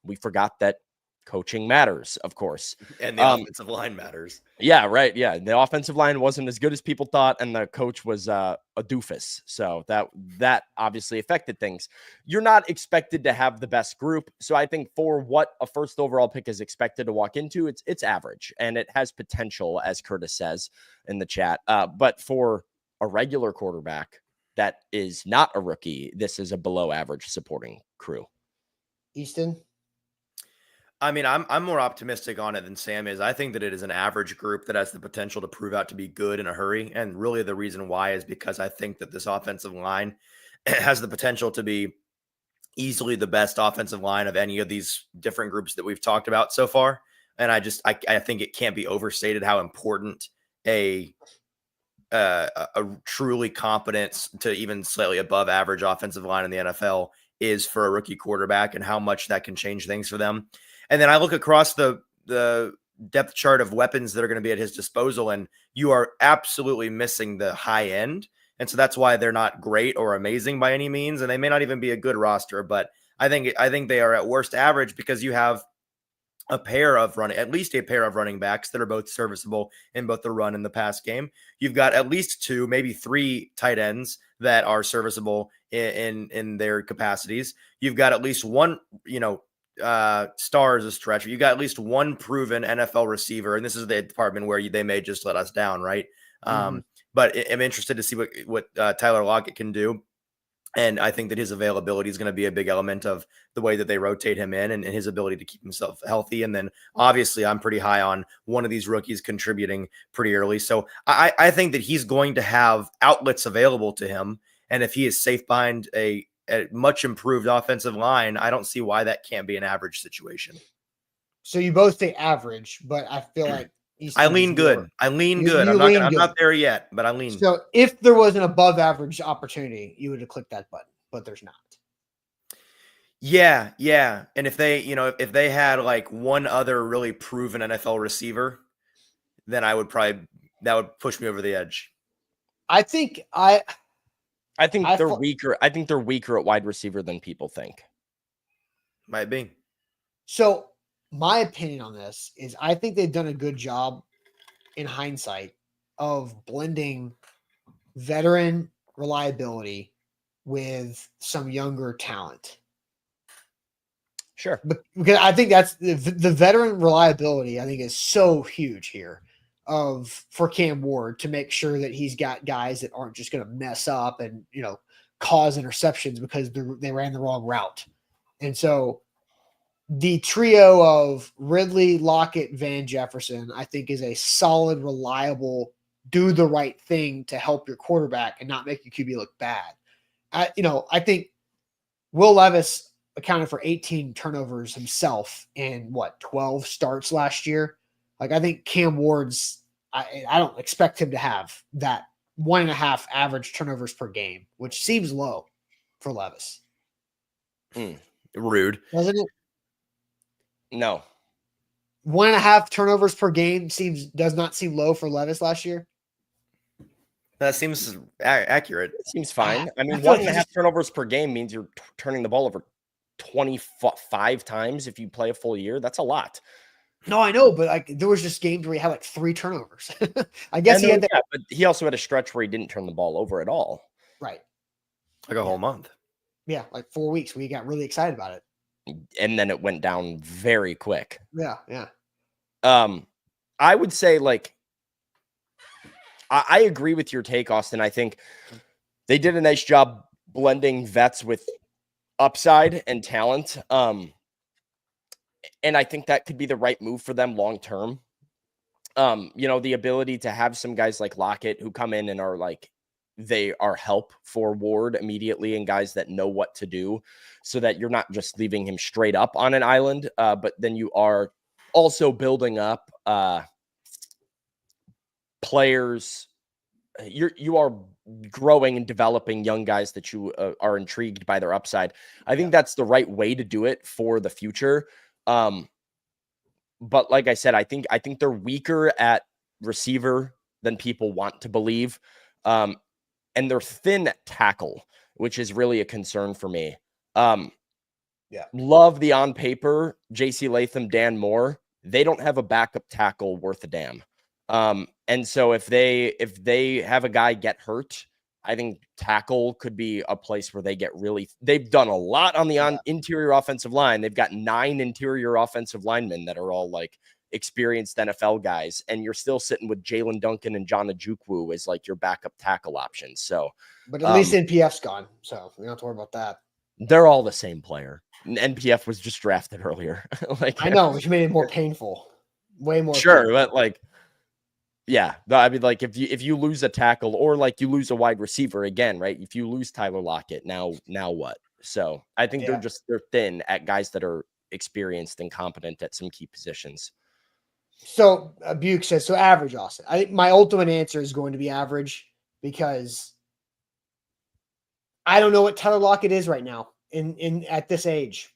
We forgot that coaching matters, of course. And the offensive line matters. Yeah, right. Yeah. The offensive line wasn't as good as people thought, and the coach was a doofus. So that obviously affected things. You're not expected to have the best group. So I think for what a first overall pick is expected to walk into, it's average, and it has potential, as Curtis says in the chat. But for a regular quarterback that is not a rookie, this is a below average supporting crew. Easton? I mean, I'm more optimistic on it than Sam is. I think that it is an average group that has the potential to prove out to be good in a hurry. And really the reason why is because I think that this offensive line has the potential to be easily the best offensive line of any of these different groups that we've talked about so far. And I think it can't be overstated how important a truly competent to even slightly above average offensive line in the NFL is for a rookie quarterback, and how much that can change things for them. And then I look across the depth chart of weapons that are going to be at his disposal, and you are absolutely missing the high end. And so that's why they're not great or amazing by any means. And they may not even be a good roster, but I think they are at worst average because you have at least a pair of running backs that are both serviceable in both the run and the pass game. You've got at least 2, maybe 3 tight ends that are serviceable in their capacities. You've got at least one, star is a stretch. You got at least one proven NFL receiver, and this is the department where they may just let us down, right? But I'm interested to see what Tyler Lockett can do. And I think that his availability is going to be a big element of the way that they rotate him in and his ability to keep himself healthy. And then obviously I'm pretty high on one of these rookies contributing pretty early. So I think that he's going to have outlets available to him. And if he is safe behind a much improved offensive line, I don't see why that can't be an average situation. So you both say average, but I feel like I lean good. I'm not there yet, but I lean. So if there was an above average opportunity, you would have clicked that button, but there's not. Yeah. And if they had like one other really proven NFL receiver, then that would push me over the edge. I think they're weaker. I think they're weaker at wide receiver than people think. Might be. So my opinion on this is I think they've done a good job in hindsight of blending veteran reliability with some younger talent. Sure. Because I think that's the veteran reliability, I think, is so huge here for Cam Ward to make sure that he's got guys that aren't just going to mess up and, cause interceptions because they ran the wrong route. And so the trio of Ridley, Lockett, Van Jefferson, I think, is a solid, reliable, do the right thing to help your quarterback and not make your QB look bad. I think Will Levis accounted for 18 turnovers himself in 12 starts last year. Like, I think Cam Ward's, I don't expect him to have that 1.5 average turnovers per game, which seems low for Levis. Rude. doesn't it? No. 1.5 turnovers per game does not seem low for Levis last year. That seems accurate. It seems fine. I mean, feel one like and a he half turnovers per game means you're turning the ball over 25 times if you play a full year. That's a lot. No, I know, but like there was just games where he had like 3 turnovers. I guess he had that. Yeah, but he also had a stretch where he didn't turn the ball over at all. Right. Like a whole month. Yeah, like 4 weeks. We got really excited about it. And then it went down very quick. Yeah, yeah. I would say, like, I agree with your take, Austin. I think they did a nice job blending vets with upside and talent. And I think that could be the right move for them long term. The ability to have some guys like Lockett who come in and are like, they are help for Ward immediately, and guys that know what to do, so that you're not just leaving him straight up on an island, but then you are also building up players. You are growing and developing young guys that you are intrigued by their upside. I think that's the right way to do it for the future. But like I said, I think they're weaker at receiver than people want to believe. And they're thin at tackle, which is really a concern for me. Love the on paper, JC Latham, Dan Moore. They don't have a backup tackle worth a damn. And so if they have a guy get hurt, I think tackle could be a place where they've done a lot on the interior offensive line. They've got 9 interior offensive linemen that are all like experienced NFL guys, and you're still sitting with Jalen Duncan and John Ojukwu as like your backup tackle options. So, but at least NPF's gone, so we don't have to worry about that. They're all the same player. NPF was just drafted earlier. Like, I know, which made it more painful, way more. Sure, painful. but like, yeah, I mean, like if you lose a tackle or like you lose a wide receiver again, right? If you lose Tyler Lockett, now what? So I think they're thin at guys that are experienced and competent at some key positions. So Buke says, so average, Austin. I think my ultimate answer is going to be average, because I don't know what Tyler Lockett is right now in at this age.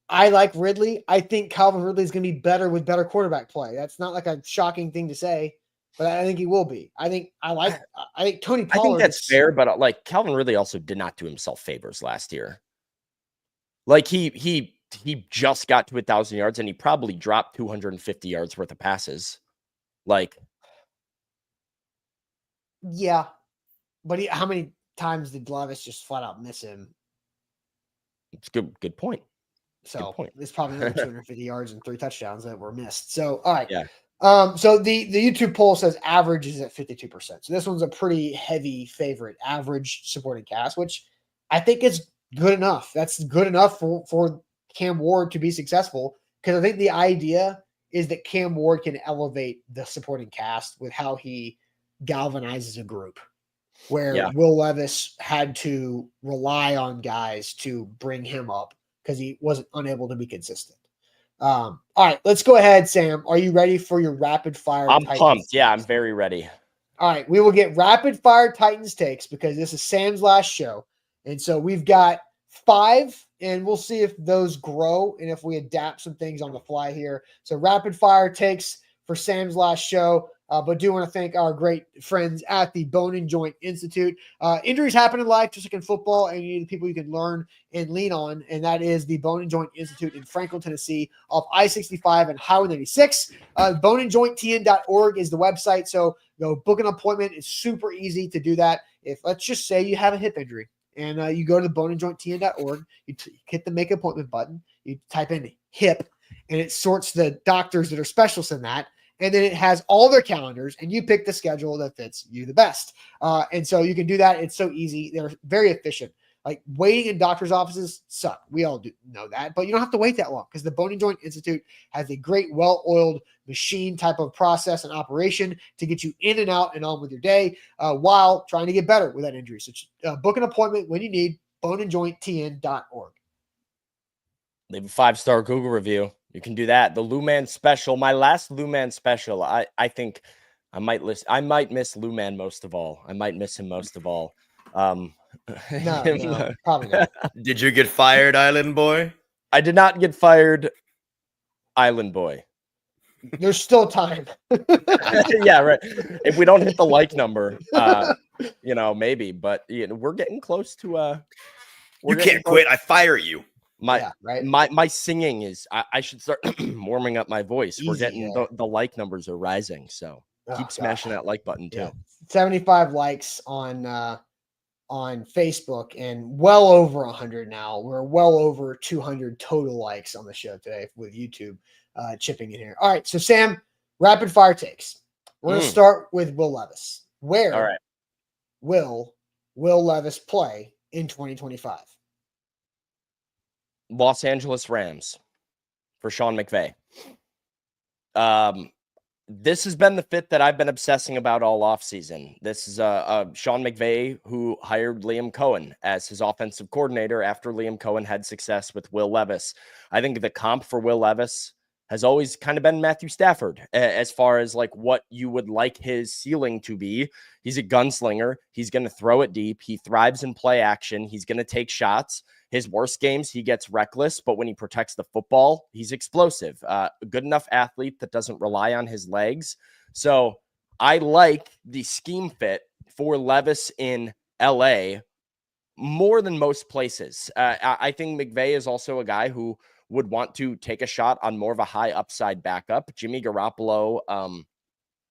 I like Ridley. I think Calvin Ridley is going to be better with better quarterback play. That's not like a shocking thing to say, but I think he will be. I think Tony Pollard. I think that's fair, but like Calvin Ridley also did not do himself favors last year. Like he just got to 1,000 yards, and he probably dropped 250 yards worth of passes. Like, yeah, but how many times did Levis just flat out miss him? It's good point. So it's probably another 250 yards and 3 touchdowns that were missed. So, all right. Yeah. So the YouTube poll says average is at 52%. So this one's a pretty heavy favorite, average supporting cast, which I think is good enough. That's good enough for Cam Ward to be successful, because I think the idea is that Cam Ward can elevate the supporting cast with how he galvanizes a group, where Will Levis had to rely on guys to bring him up because he wasn't unable to be consistent. All right, let's go ahead, Sam. Are you ready for your rapid fire? I'm pumped. Yeah, I'm very ready. All right, we will get rapid fire Titans takes because this is Sam's last show. And so we've got 5, and we'll see if those grow and if we adapt some things on the fly here. So rapid fire takes for Sam's last show. But do want to thank our great friends at the Bone and Joint Institute. Injuries happen in life, just like in football, and you need the people you can learn and lean on, and that is the Bone and Joint Institute in Franklin, Tennessee, off I-65 and Highway 96. Boneandjointtn.org is the website, so book an appointment. It's super easy to do that. If let's just say you have a hip injury, and you go to the boneandjointtn.org, you hit the make appointment button, you type in hip, and it sorts the doctors that are specialists in that. And then it has all their calendars, and you pick the schedule that fits you the best. And so you can do that. It's so easy. They're very efficient. Like waiting in doctor's offices suck. We all do know that, but you don't have to wait that long because the Bone and Joint Institute has a great, well-oiled machine type of process and operation to get you in and out and on with your day while trying to get better with that injury. So book an appointment when you need. Boneandjointtn.org. Leave a 5-star Google review. You can do that. The Lou Man special, my last Lou Man special. I think I might miss Lou Man most of all. I might miss him most of all. No, probably not. Did you get fired, Island Boy? I did not get fired, Island Boy. There's still time. Yeah, right. If we don't hit the like number, maybe, but we're getting close to You can't quit. I fire you. My singing is I should start warming up my voice. We're Easy, getting the like numbers are rising, so keep smashing that like button too. Yeah. 75 likes on Facebook and well over 100 now. We're well over 200 total likes on the show today with YouTube chipping in here. All right, so Sam, rapid fire takes. We're going to start with Will Levis. Where will Will Levis play in 2025? Los Angeles Rams for Sean McVay. This has been the fit that I've been obsessing about all offseason. This is Sean McVay who hired Liam Cohen as his offensive coordinator after Liam Cohen had success with Will Levis. I think the comp for Will Levis has always kind of been Matthew Stafford as far as like what you would like his ceiling to be. He's a gunslinger. He's going to throw it deep. He thrives in play action. He's going to take shots. His worst games, he gets reckless, but when he protects the football, he's explosive. A good enough athlete that doesn't rely on his legs. So I like the scheme fit for Levis in LA more than most places. I think McVay is also a guy who would want to take a shot on more of a high upside backup. Jimmy Garoppolo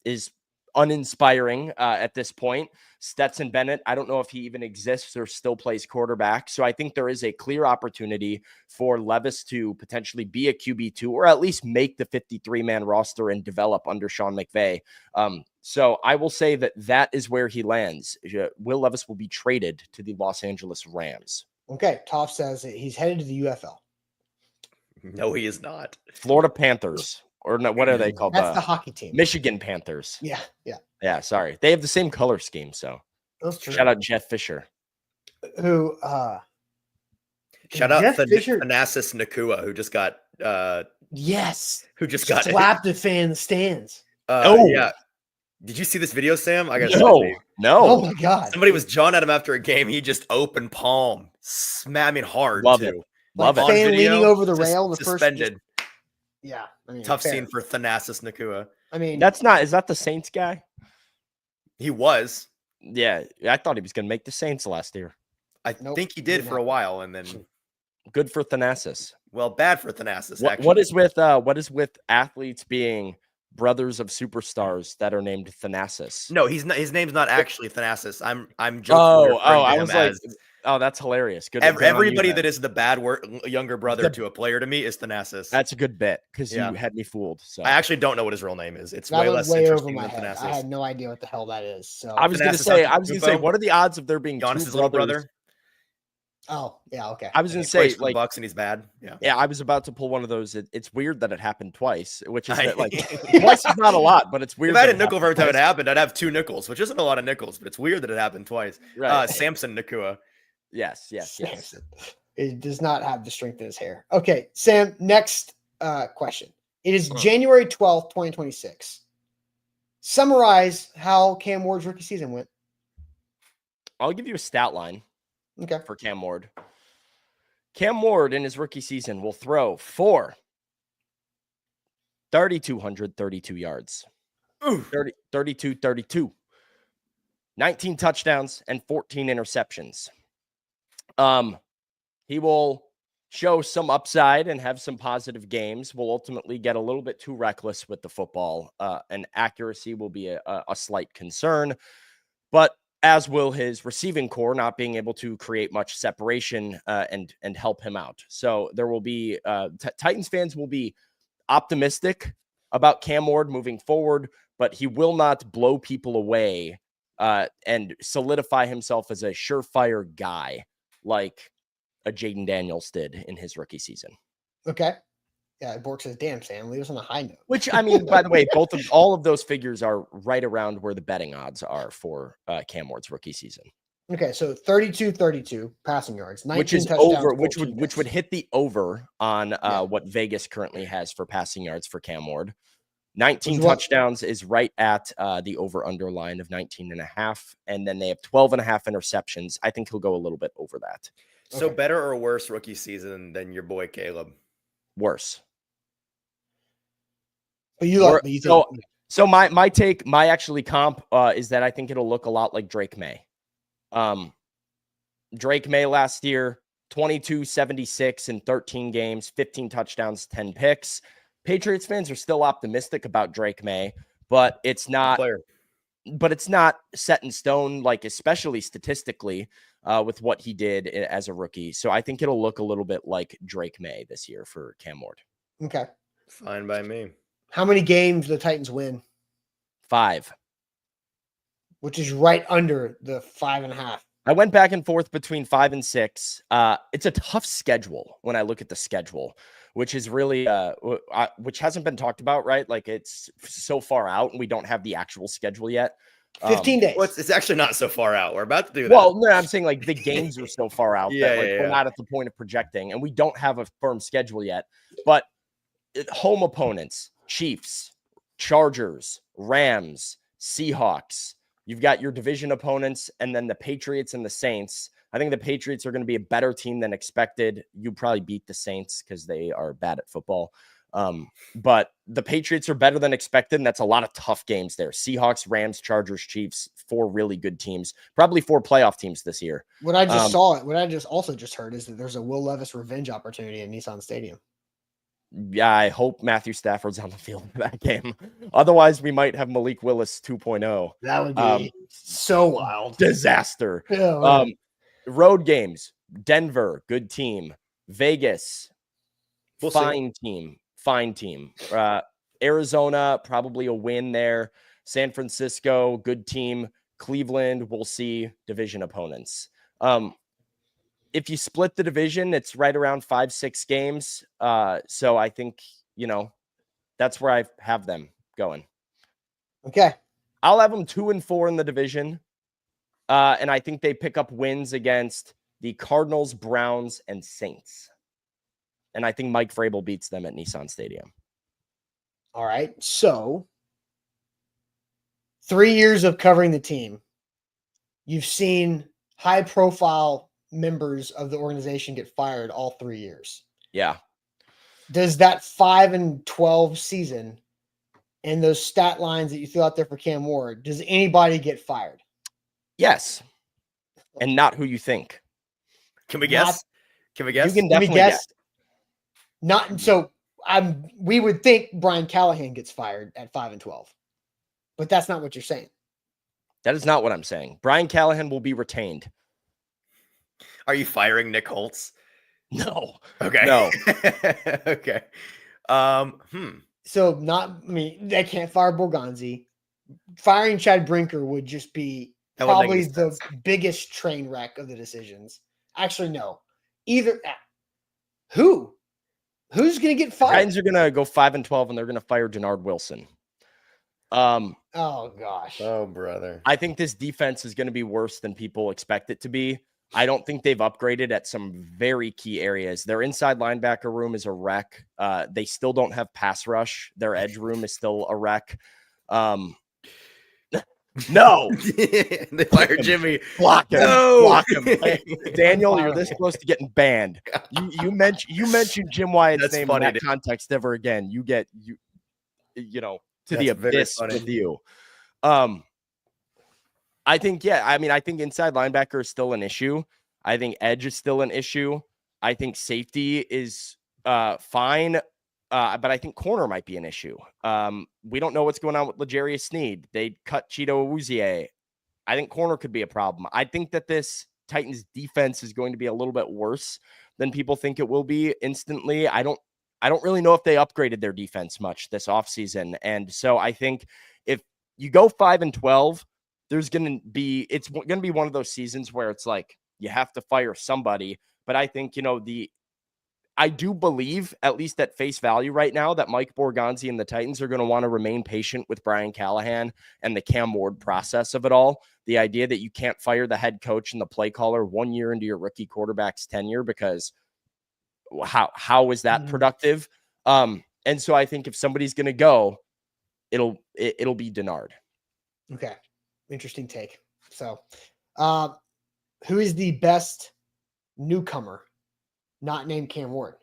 is uninspiring at this point. Stetson Bennett, I don't know if he even exists or still plays quarterback. So I think there is a clear opportunity for Levis to potentially be a QB2 or at least make the 53-man roster and develop under Sean McVay. So I will say that is where he lands. Will Levis will be traded to the Los Angeles Rams. Okay, Toff says that he's headed to the UFL. No, he is not. Florida Panthers. Or no, what are they called? That's the hockey team. Michigan Panthers. Yeah. Sorry. They have the same color scheme. So shout out Jeff Fisher. Who shout out Jeff Fisher. Thanasis Nakua, who just got who just got slapped a fan in the stands. Yeah. Did you see this video, Sam? I got no. Oh my god. Somebody was jawing at him after a game. He just open palm. Hard. Love too. it. Like Love fan it. leaning over the rail. The suspended. First. Yeah. I mean, tough scene for Thanasis Nakua. I mean, is that the Saints guy? He was. Yeah. I thought he was going to make the Saints last year. I think he did for a while. And then good for Thanasis. Well, bad for Thanasis. What is with athletes being brothers of superstars that are named Thanasis? No, he's not. His name's not actually Thanasis. I'm joking. I was like, oh, that's hilarious. Good. Everybody that is the bad younger brother to a player to me is Thanasis. That's a good bet because you had me fooled. So I actually don't know what his real name is. It's that way was less interesting over my than head. Thanasis. I had no idea what the hell that is. So I was going to say, what are the odds of there being Giannis's two little brothers? brother? Oh, yeah, okay. I was going to say, like, Bucks and he's bad. Yeah, I was about to pull one of those. It's weird that it happened twice, which is that, like twice is not a lot, but it's weird. If I had a nickel for every time it happened, I'd have two nickels, which isn't a lot of nickels, but it's weird that it happened twice. Right. Samson Nakua. Yes. It does not have the strength in his hair. Okay, Sam, next question. It is January 12th, 2026. Summarize how Cam Ward's rookie season went. I'll give you a stat line. Okay. For Cam Ward. Cam Ward in his rookie season will throw for 3,232 yards. 32. 19 touchdowns and 14 interceptions. He will show some upside and have some positive games. Will ultimately get a little bit too reckless with the football, and accuracy will be a slight concern. But as will his receiving core not being able to create much separation and help him out. So there will be Titans fans will be optimistic about Cam Ward moving forward, but he will not blow people away and solidify himself as a surefire guy like a Jaden Daniels did in his rookie season. Okay. Yeah, Bork says, damn, Sam, leave us on a high note. Which, I mean, by the way, all of those figures are right around where the betting odds are for Cam Ward's rookie season. Okay, so 32 passing yards, 19 which is touchdowns, over, which would hit the over on what Vegas currently has for passing yards for Cam Ward. 19 what? touchdowns is right at the over-under line of 19.5. And then they have 12.5 interceptions. I think he'll go a little bit over that. So Okay. better or worse rookie season than your boy Caleb? Worse. But you Wor- like, but you think So my take, my actually comp is that I think it'll look a lot like Drake May. Drake May last year, 22, 76 in 13 games, 15 touchdowns, 10 picks. Patriots fans are still optimistic about Drake May, but it's not Player. set in stone, like especially statistically with what he did as a rookie. So I think it'll look a little bit like Drake May this year for Cam Ward. okay. Fine by me. How many games the Titans win? 5. Which is right under the 5.5. I went back and forth between 5 and 6. It's a tough schedule when I look at the schedule, which is really, which hasn't been talked about, right? Like it's so far out and we don't have the actual schedule yet. 15 days. Well, it's actually not so far out. We're about to do that. Well, no, I'm saying like the games are so far out Yeah, that like yeah, we're yeah. not at the point of projecting and we don't have a firm schedule yet. But home opponents, Chiefs, Chargers, Rams, Seahawks. You've got your division opponents and then the Patriots and the Saints. I think the Patriots are going to be a better team than expected. You probably beat the Saints because they are bad at football. But the Patriots are better than expected, and that's a lot of tough games there. Seahawks, Rams, Chargers, Chiefs, 4 really good teams. Probably 4 playoff teams this year. What I just saw, what I just heard is that there's a Will Levis revenge opportunity at Nissan Stadium. Yeah, I hope Matthew Stafford's on the field for that game. Otherwise, we might have Malik Willis 2.0. That would be so wild. Disaster. Yeah, Road games, Denver, good team. Vegas, We'll see. fine team. Arizona, probably a win there. San Francisco, good team. Cleveland, we'll see. Division opponents. If you split the division, it's right around 5-6 games. So I think, that's where I have them going. Okay. I'll have them 2-4 in the division. And I think they pick up wins against the Cardinals, Browns, and Saints. And I think Mike Vrabel beats them at Nissan Stadium. All right. So 3 years of covering the team. You've seen high profile members of the organization get fired all 3 years. Yeah. Does that 5-12 season and those stat lines that you threw out there for Cam Ward, does anybody get fired? Yes. And not who you think. Can we guess? Can we guess? You can Let me definitely guess. Not so. We would think Brian Callahan gets fired at 5-12, but that's not what you're saying. That is not what I'm saying. Brian Callahan will be retained. Are you firing Nick Holtz? No. Okay. No. Okay. So they can't fire Borgonzi. Firing Chad Brinker would just be That wouldn't make probably any the sense. biggest train wreck of the decisions. Actually, no. Who's going to get fired? Titans are going to go 5-12 and they're going to fire Jannard Wilson. Oh gosh. Oh, brother. I think this defense is going to be worse than people expect it to be. I don't think they've upgraded at some very key areas. Their inside linebacker room is a wreck. They still don't have pass rush. Their edge room is still a wreck. No. They fired Jimmy. Block him. No. Block him. Hey, Daniel, you're this close to getting banned. You mentioned Jim Wyatt's That's name funny, in that dude. context ever again. You get to the That's very abyss funny. with you. I think inside linebacker is still an issue. I think edge is still an issue. I think safety is fine. But I think corner might be an issue. We don't know what's going on with L'Jarius Sneed. They cut Cheeto Awuzie. I think corner could be a problem. I think that this Titans defense is going to be a little bit worse than people think it will be instantly. I don't really know if they upgraded their defense much this offseason. And so I think if you go 5-12, it's going to be one of those seasons where it's like you have to fire somebody. But I think, I do believe, at least at face value right now, that Mike Borgonzi and the Titans are going to want to remain patient with Brian Callahan and the Cam Ward process of it all. The idea that you can't fire the head coach and the play caller 1 year into your rookie quarterback's tenure, because how is that productive? And so I think if somebody's going to go, it'll be Denard. Okay. Interesting take. So, who is the best newcomer not named Cam Ward?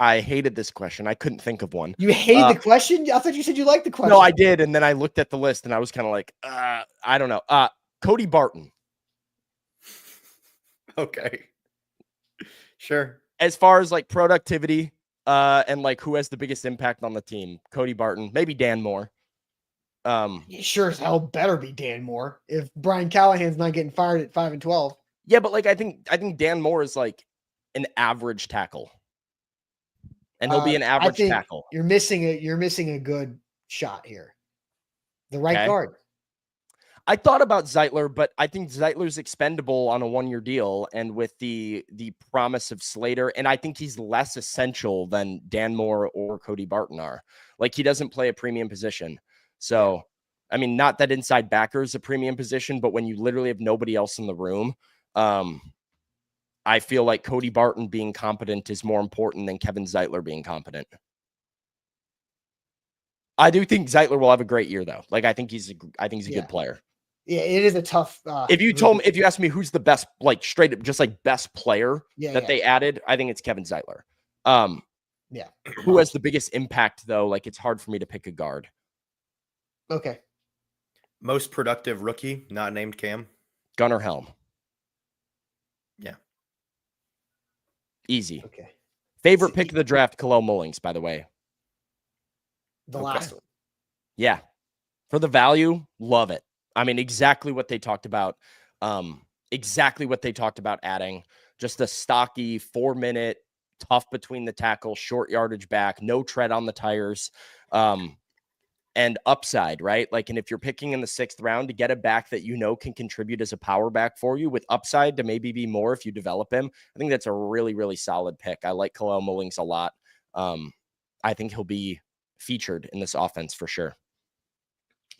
I hated this question. I couldn't think of one. You hated the question? I thought you said you liked the question. No, I did. And then I looked at the list and I was kind of like, I don't know. Cody Barton. Okay. Sure. As far as like productivity, and like who has the biggest impact on the team, Cody Barton, maybe Dan Moore. Sure as hell better be Dan Moore if Brian Callahan's not getting fired at 5-12. Yeah, but like I think Dan Moore is like an average tackle, and he'll be an average tackle. You're missing a good shot here. The right guard. I thought about Zeitler, but I think Zeitler's expendable on a 1-year deal, and with the promise of Slater, and I think he's less essential than Dan Moore or Cody Barton are. Like he doesn't play a premium position. So, I mean, not that inside backer is a premium position, but when you literally have nobody else in the room, I feel like Cody Barton being competent is more important than Kevin Zeitler being competent. I do think Zeitler will have a great year, though. Like I think he's a good player. Yeah, it is a tough. If you ask me who's the best, like straight up, just like best player they added, I think it's Kevin Zeitler. Who has the biggest impact though? Like it's hard for me to pick a guard. Okay. Most productive rookie, not named Cam. Gunnar Helm. Yeah. Easy. Okay. Favorite pick of the draft, Khalil Mullings, by the way. The last one. Yeah. For the value, love it. I mean, exactly what they talked about. Exactly what they talked about adding. Just a stocky 4-minute, tough between the tackle, short yardage back, no tread on the tires, and upside, right? Like, and if you're picking in the 6th round to get a back that can contribute as a power back for you with upside to maybe be more if you develop him, I think that's a really, really solid pick. I like Khalil Mullings a lot. I think he'll be featured in this offense for sure.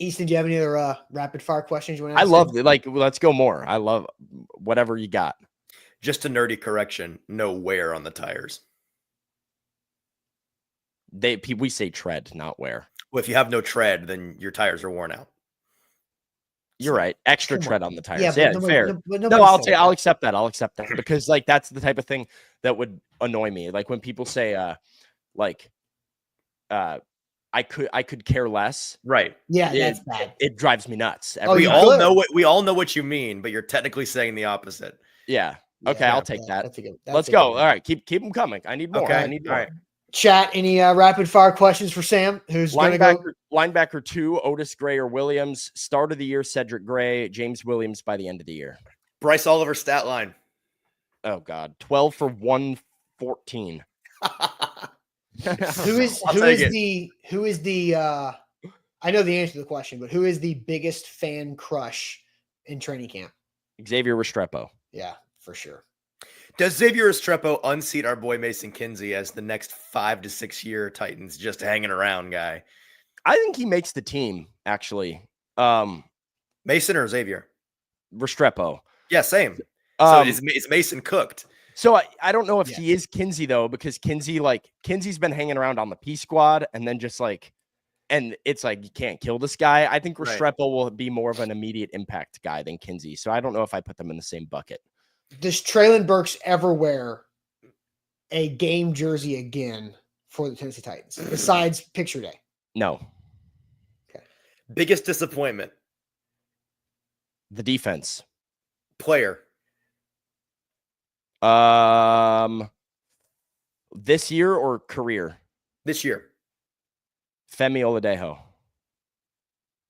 Easton, do you have any other rapid fire questions you want to ask? I love it. Like, let's go more. I love whatever you got. Just a nerdy correction. No wear on the tires. We say tread, not wear. Well, if you have no tread, then your tires are worn out. You're right. Extra tread on the tires. Yeah, fair. I'll accept that. I'll accept that because like that's the type of thing that would annoy me. Like when people say I could care less. Right. Yeah, that's bad. It drives me nuts. We all know what you mean, but you're technically saying the opposite. Yeah. Okay, I'll take that. That's Let's go. All right, keep them coming. I need more. Okay. I need more. All right. Chat, any rapid fire questions for Sam? Who's going to go? Linebacker 2, Otis Gray or Williams. Start of the year, Cedric Gray. James Williams by the end of the year. Bryce Oliver stat line. Oh God, 12 for 114. Who is the I know the answer to the question, but who is the biggest fan crush in training camp? Xavier Restrepo. Yeah, for sure. Does Xavier Restrepo unseat our boy Mason Kinsey as the next 5 to 6 year Titans just hanging around guy? I think he makes the team, actually. Mason or Xavier? Restrepo. Yeah, same. So is Mason cooked? So I don't know if he is Kinsey, though, because Kinsey's been hanging around on the P squad and then just like, and it's like, you can't kill this guy. I think Restrepo will be more of an immediate impact guy than Kinsey. So I don't know if I put them in the same bucket. Does Traylon Burks ever wear a game jersey again for the Tennessee Titans besides picture day? No. Okay. Biggest disappointment? The defense. Player. This year or career? This year. Femi Oladejo.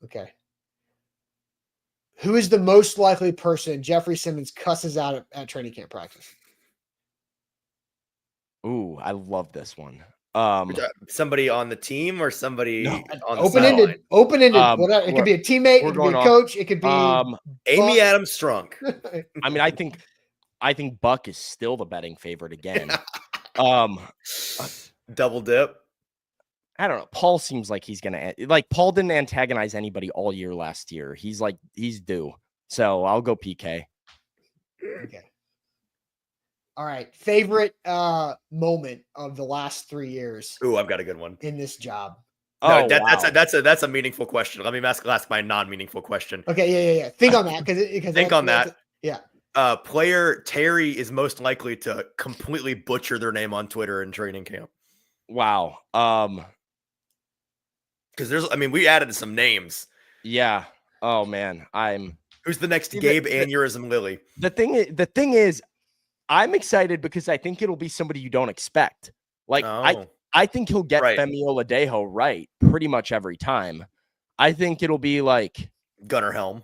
Okay. Who is the most likely person Jeffrey Simmons cusses out at training camp practice? Ooh, I love this one. Somebody on the team or somebody on the open-ended. Open-ended. It could be a teammate. It could be a coach. It could be Amy Adams Strunk. I mean, I think Buck is still the betting favorite again. Double dip. I don't know. Paul seems like he's gonna Paul didn't antagonize anybody all year last year. He's due. So I'll go PK. Okay. All right. Favorite moment of the last 3 years. Ooh, I've got a good one. In this job. Oh, No, wow. that's a meaningful question. Let me ask my non-meaningful question. Okay, yeah. Think on that because Think on that. Yeah. Player Terry is most likely to completely butcher their name on Twitter in training camp. Wow. Because we added some names. Yeah. Oh man. Who's the next See, Gabe Aneurysm Lilly? The thing is, I'm excited because I think it'll be somebody you don't expect. Like I think he'll get Femi Oladejo right pretty much every time. I think it'll be like Gunnar Helm.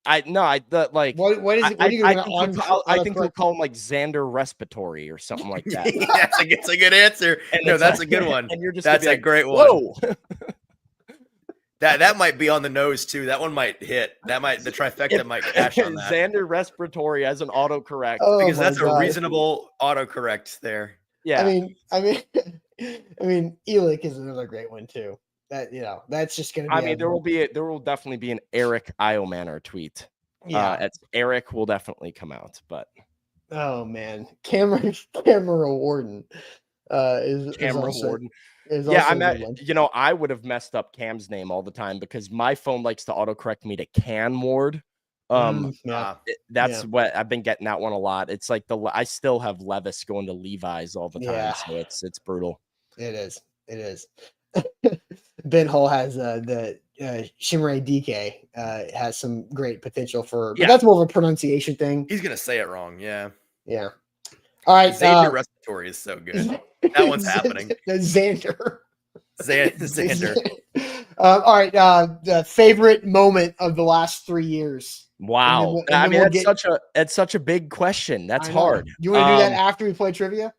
What is it? What are you going to I think he'll call him like Xander Respiratory or something like that. That's a good answer. No, that's a good one. And you're just that's a like, great one. Whoa. That might be on the nose too. That one might hit. The trifecta might cash on that. Xander Respiratory as an autocorrect. Because that's a reasonable autocorrect there. Yeah. I mean, Elick is another great one too. That that's just going to be. There will definitely be an Eric Iomanor tweet. Yeah, Eric will definitely come out, but oh man, Camera Warden is Camera also, Warden. Is Yeah, also I would have messed up Cam's name all the time because my phone likes to autocorrect me to Can Ward. That's what I've been getting that one a lot. It's like I still have Levis going to Levi's all the time, so it's brutal. It is. Ben Hull has the Shimrei DK has some great potential but that's more of a pronunciation thing. He's gonna say it wrong. Yeah. All right. Xavier Respiratory is so good. That one's happening. Xander. Xander. All right. The favorite moment of the last 3 years. Wow. And then it's such a big question. That's hard. You want to do that after we play trivia?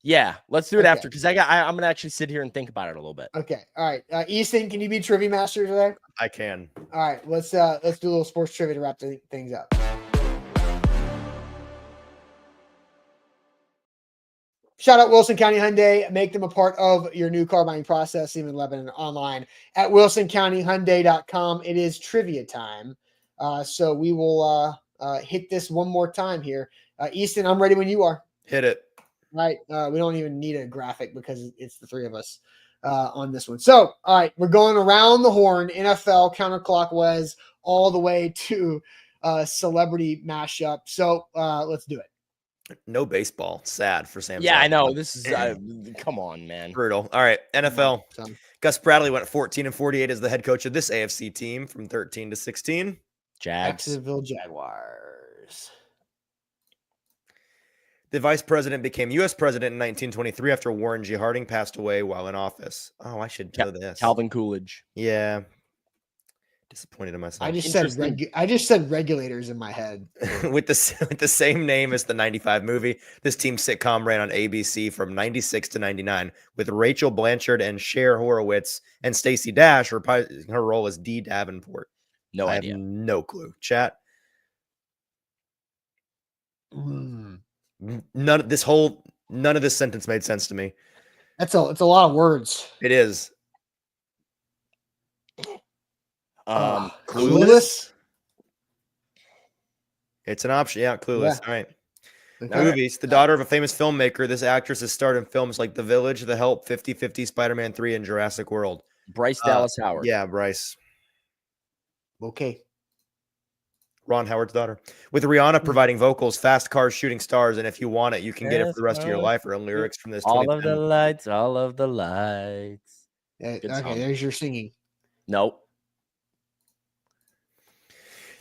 Yeah, let's do it after because I'm gonna actually sit here and think about it a little bit. Okay. All right. Easton, can you be trivia master today? I can. All right. Let's do a little sports trivia to wrap things up. Shout out Wilson County Hyundai. Make them a part of your new car buying process, even in Lebanon, online at wilsoncountyhyundai.com. It is trivia time. So we will hit this one more time here. Easton, I'm ready when you are. Hit it. Right. We don't even need a graphic because it's the three of us on this one. So, all right, we're going around the horn, NFL counterclockwise all the way to celebrity mashup. So let's do it. No baseball. Sad for Sam. Yeah, I know. This is come on, man. Brutal. All right, NFL. Gus Bradley went 14-48 as the head coach of this AFC team from 13 to 16. Jacksonville Jaguars. The vice president became U.S. president in 1923 after Warren G. Harding passed away while in office. Oh, I should know this. Calvin Coolidge. Yeah. Disappointed in myself. I just said regulators in my head. with the same name as the 95 movie, this team sitcom ran on ABC from 96 to 99 with Rachel Blanchard and Cher Horowitz and Stacey Dash reprising her role as Dee Davenport. No I idea. have no clue. Chat. None of this sentence made sense to me. It's a lot of words. It is. Clueless. It's an option. Yeah, Clueless. Yeah. All right. Okay. Movies. The daughter of a famous filmmaker, this actress has starred in films like The Village, The Help, 50-50, Spider-Man 3, and Jurassic World. Bryce Dallas Howard. Yeah, Bryce. Okay. Ron Howard's daughter. With Rihanna providing vocals, Fast Cars, Shooting Stars, and If You Want It, You Can Get It for the rest of your life, or lyrics from this. All of the lights. Okay, there's your singing. Nope.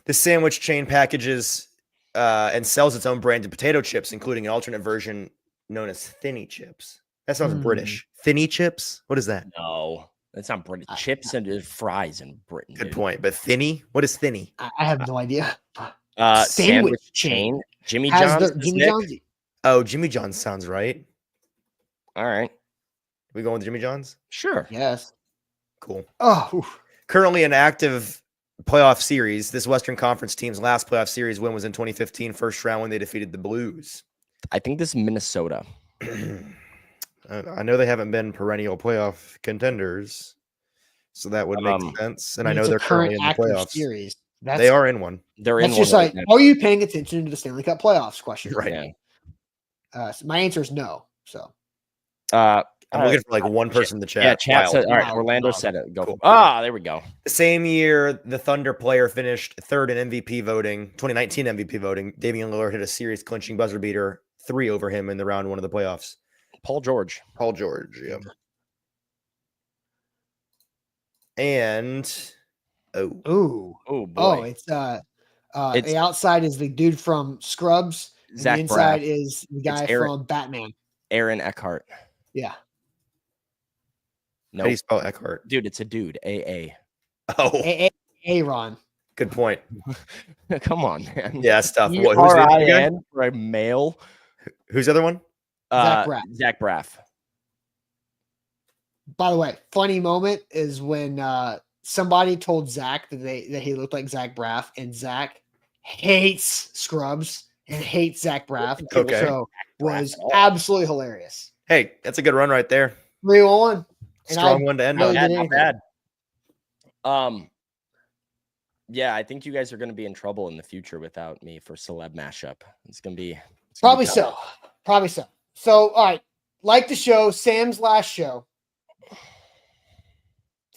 The sandwich chain packages and sells its own brand of potato chips, including an alternate version known as Thinny Chips. That sounds British. Thinny Chips? What is that? No, that's not British. Chips and fries in Britain. Good point. But Thinny? What is Thinny? I have no idea. Sandwich chain. Jimmy John's. Oh, Jimmy John's sounds right. All right. We going with Jimmy John's? Sure. Yes. Cool. Oh, currently an active playoff series. This Western Conference team's last playoff series win was in 2015, first round when they defeated the Blues. I think this is Minnesota. I know they haven't been perennial playoff contenders, so that would make sense. And I know they're currently in the playoffs. Series. They are in one. They're in one. Just like, are you paying attention to the Stanley Cup playoffs? Question. Right. So my answer is no. So, I I'm looking for like one person in the chat. Yeah, chat Wild. said, all right, Wild. Orlando said it. Go. Cool. There we go. The same year, the Thunder player finished third in MVP voting, 2019 MVP voting. Damian Lillard hit a series clinching buzzer beater, 3 over him in the round 1 of the playoffs. Paul George. Paul George, yep. And Ooh. Oh boy. Oh, it's the outside is the dude from Scrubs. And Zach the inside Braff. is the guy from Batman. Aaron Eckhart. Yeah. how do you spell Eckhart? Dude, it's a dude. AA. Oh, Aaron. good point. Come on, man. Yeah, that's tough. Who's the other guy? ERIN for a male. Who's the other one? Zach Braff. Zach Braff. By the way, funny moment is when somebody told Zach that he looked like Zach Braff, and Zach hates Scrubs and hates Zach Braff. Okay. So was absolutely hilarious. Hey, that's a good run right there. 3-1. Strong one to end I on. did Not anything. bad. Yeah, I think you guys are going to be in trouble in the future without me for celeb mashup. It's going to be Probably tough. so. Probably so. So, all right. Like the show, Sam's last show.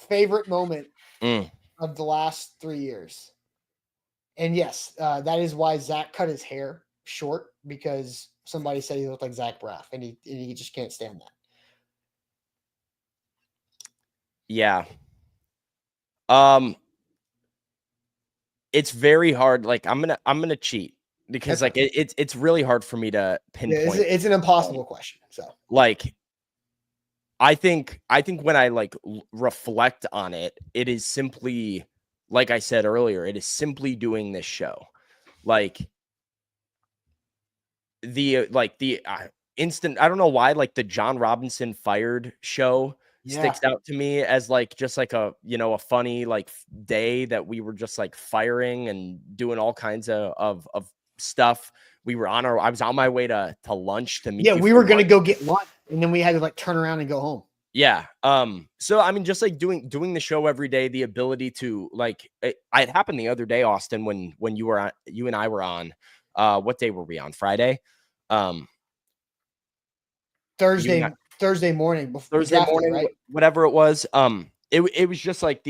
Favorite moment of the last 3 years. And yes, that is why Zach cut his hair short, because somebody said he looked like Zach Braff, and he just can't stand that. Yeah. It's very hard. Like I'm gonna cheat because like it's really hard for me to pinpoint. Yeah, it's an impossible question. So like I think when I like reflect on it, it is simply, like I said earlier, it is simply doing this show. Like the instant, I don't know why, like the John Robinson fired show sticks out to me as like just like a, you know, a funny like day that we were just like firing and doing all kinds of stuff. I was on my way to lunch to meet. Yeah, we were gonna go get lunch, and then we had to like turn around and go home. Yeah. So I mean, just like doing the show every day, the ability to like, it happened the other day, Austin, when you and I were on. What day were we on? Friday. Thursday morning. Thursday morning, right? Whatever it was. It was just like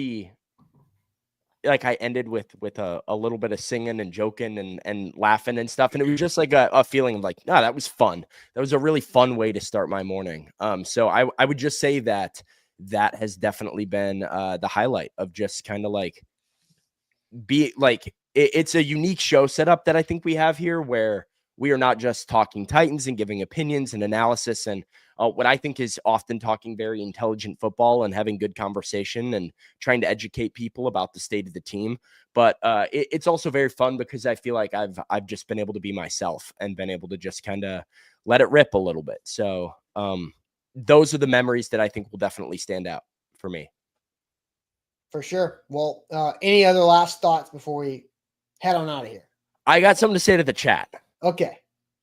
I ended with a little bit of singing and joking and laughing and stuff. And it was just like a feeling of like, no, that was fun. That was a really fun way to start my morning. So I would just say that has definitely been the highlight of just kind of like it's a unique show setup that I think we have here, where we are not just talking Titans and giving opinions and analysis and what I think is often talking very intelligent football and having good conversation and trying to educate people about the state of the team. But it's also very fun because I feel like I've just been able to be myself and been able to just kind of let it rip a little bit. So those are the memories that I think will definitely stand out for me. For sure. Well, any other last thoughts before we head on out of here? I got something to say to the chat. Okay.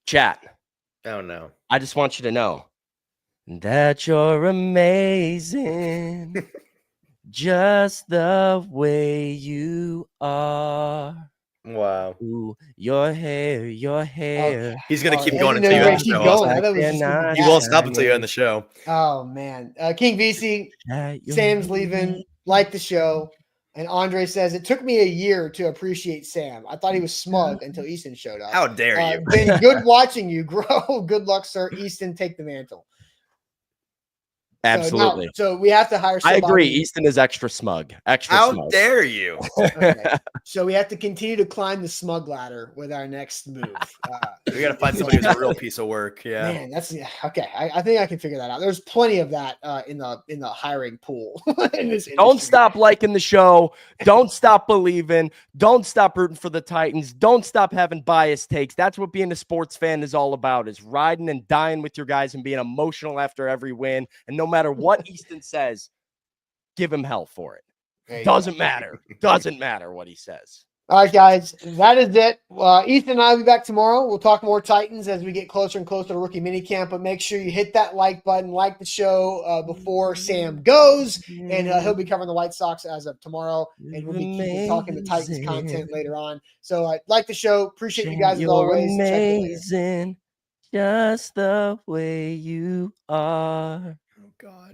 Chat. Oh, no. I just want you to know that you're amazing just the way you are. Wow. Ooh, your hair. He's going to keep I going didn't know until you you were end the gonna keep going. show. I thought it was just gonna be He that. won't stop until you end the show. Oh, man. King VC, Sam's leaving. Like the show. And Andre says, it took me a year to appreciate Sam. I thought he was smug until Easton showed up. How dare you? Been good watching you grow. Good luck, sir. Easton, take the mantle. Absolutely. So we have to hire somebody. I agree. Easton is extra smug. How smug. dare you? Okay. So we have to continue to climb the smug ladder with our next move. We got to find somebody who's a real piece of work. Yeah. Man, that's okay. I think I can figure that out. There's plenty of that in the hiring pool. In this Don't industry. stop liking the show. Don't stop believing. Don't stop rooting for the Titans. Don't stop having biased takes. That's what being a sports fan is all about, is riding and dying with your guys and being emotional after every win. And no matter what Easton says, give him hell for it. Doesn't matter. Doesn't matter what he says. All right, guys, that is it. Ethan and I will be back tomorrow. We'll talk more Titans as we get closer and closer to rookie minicamp, but make sure you hit that like button, like the show before Sam goes, and he'll be covering the White Sox as of tomorrow, and we'll be keeping talking the Titans content later on. So like the show. Appreciate you guys as always. Amazing, just the way you are. Oh, God. God.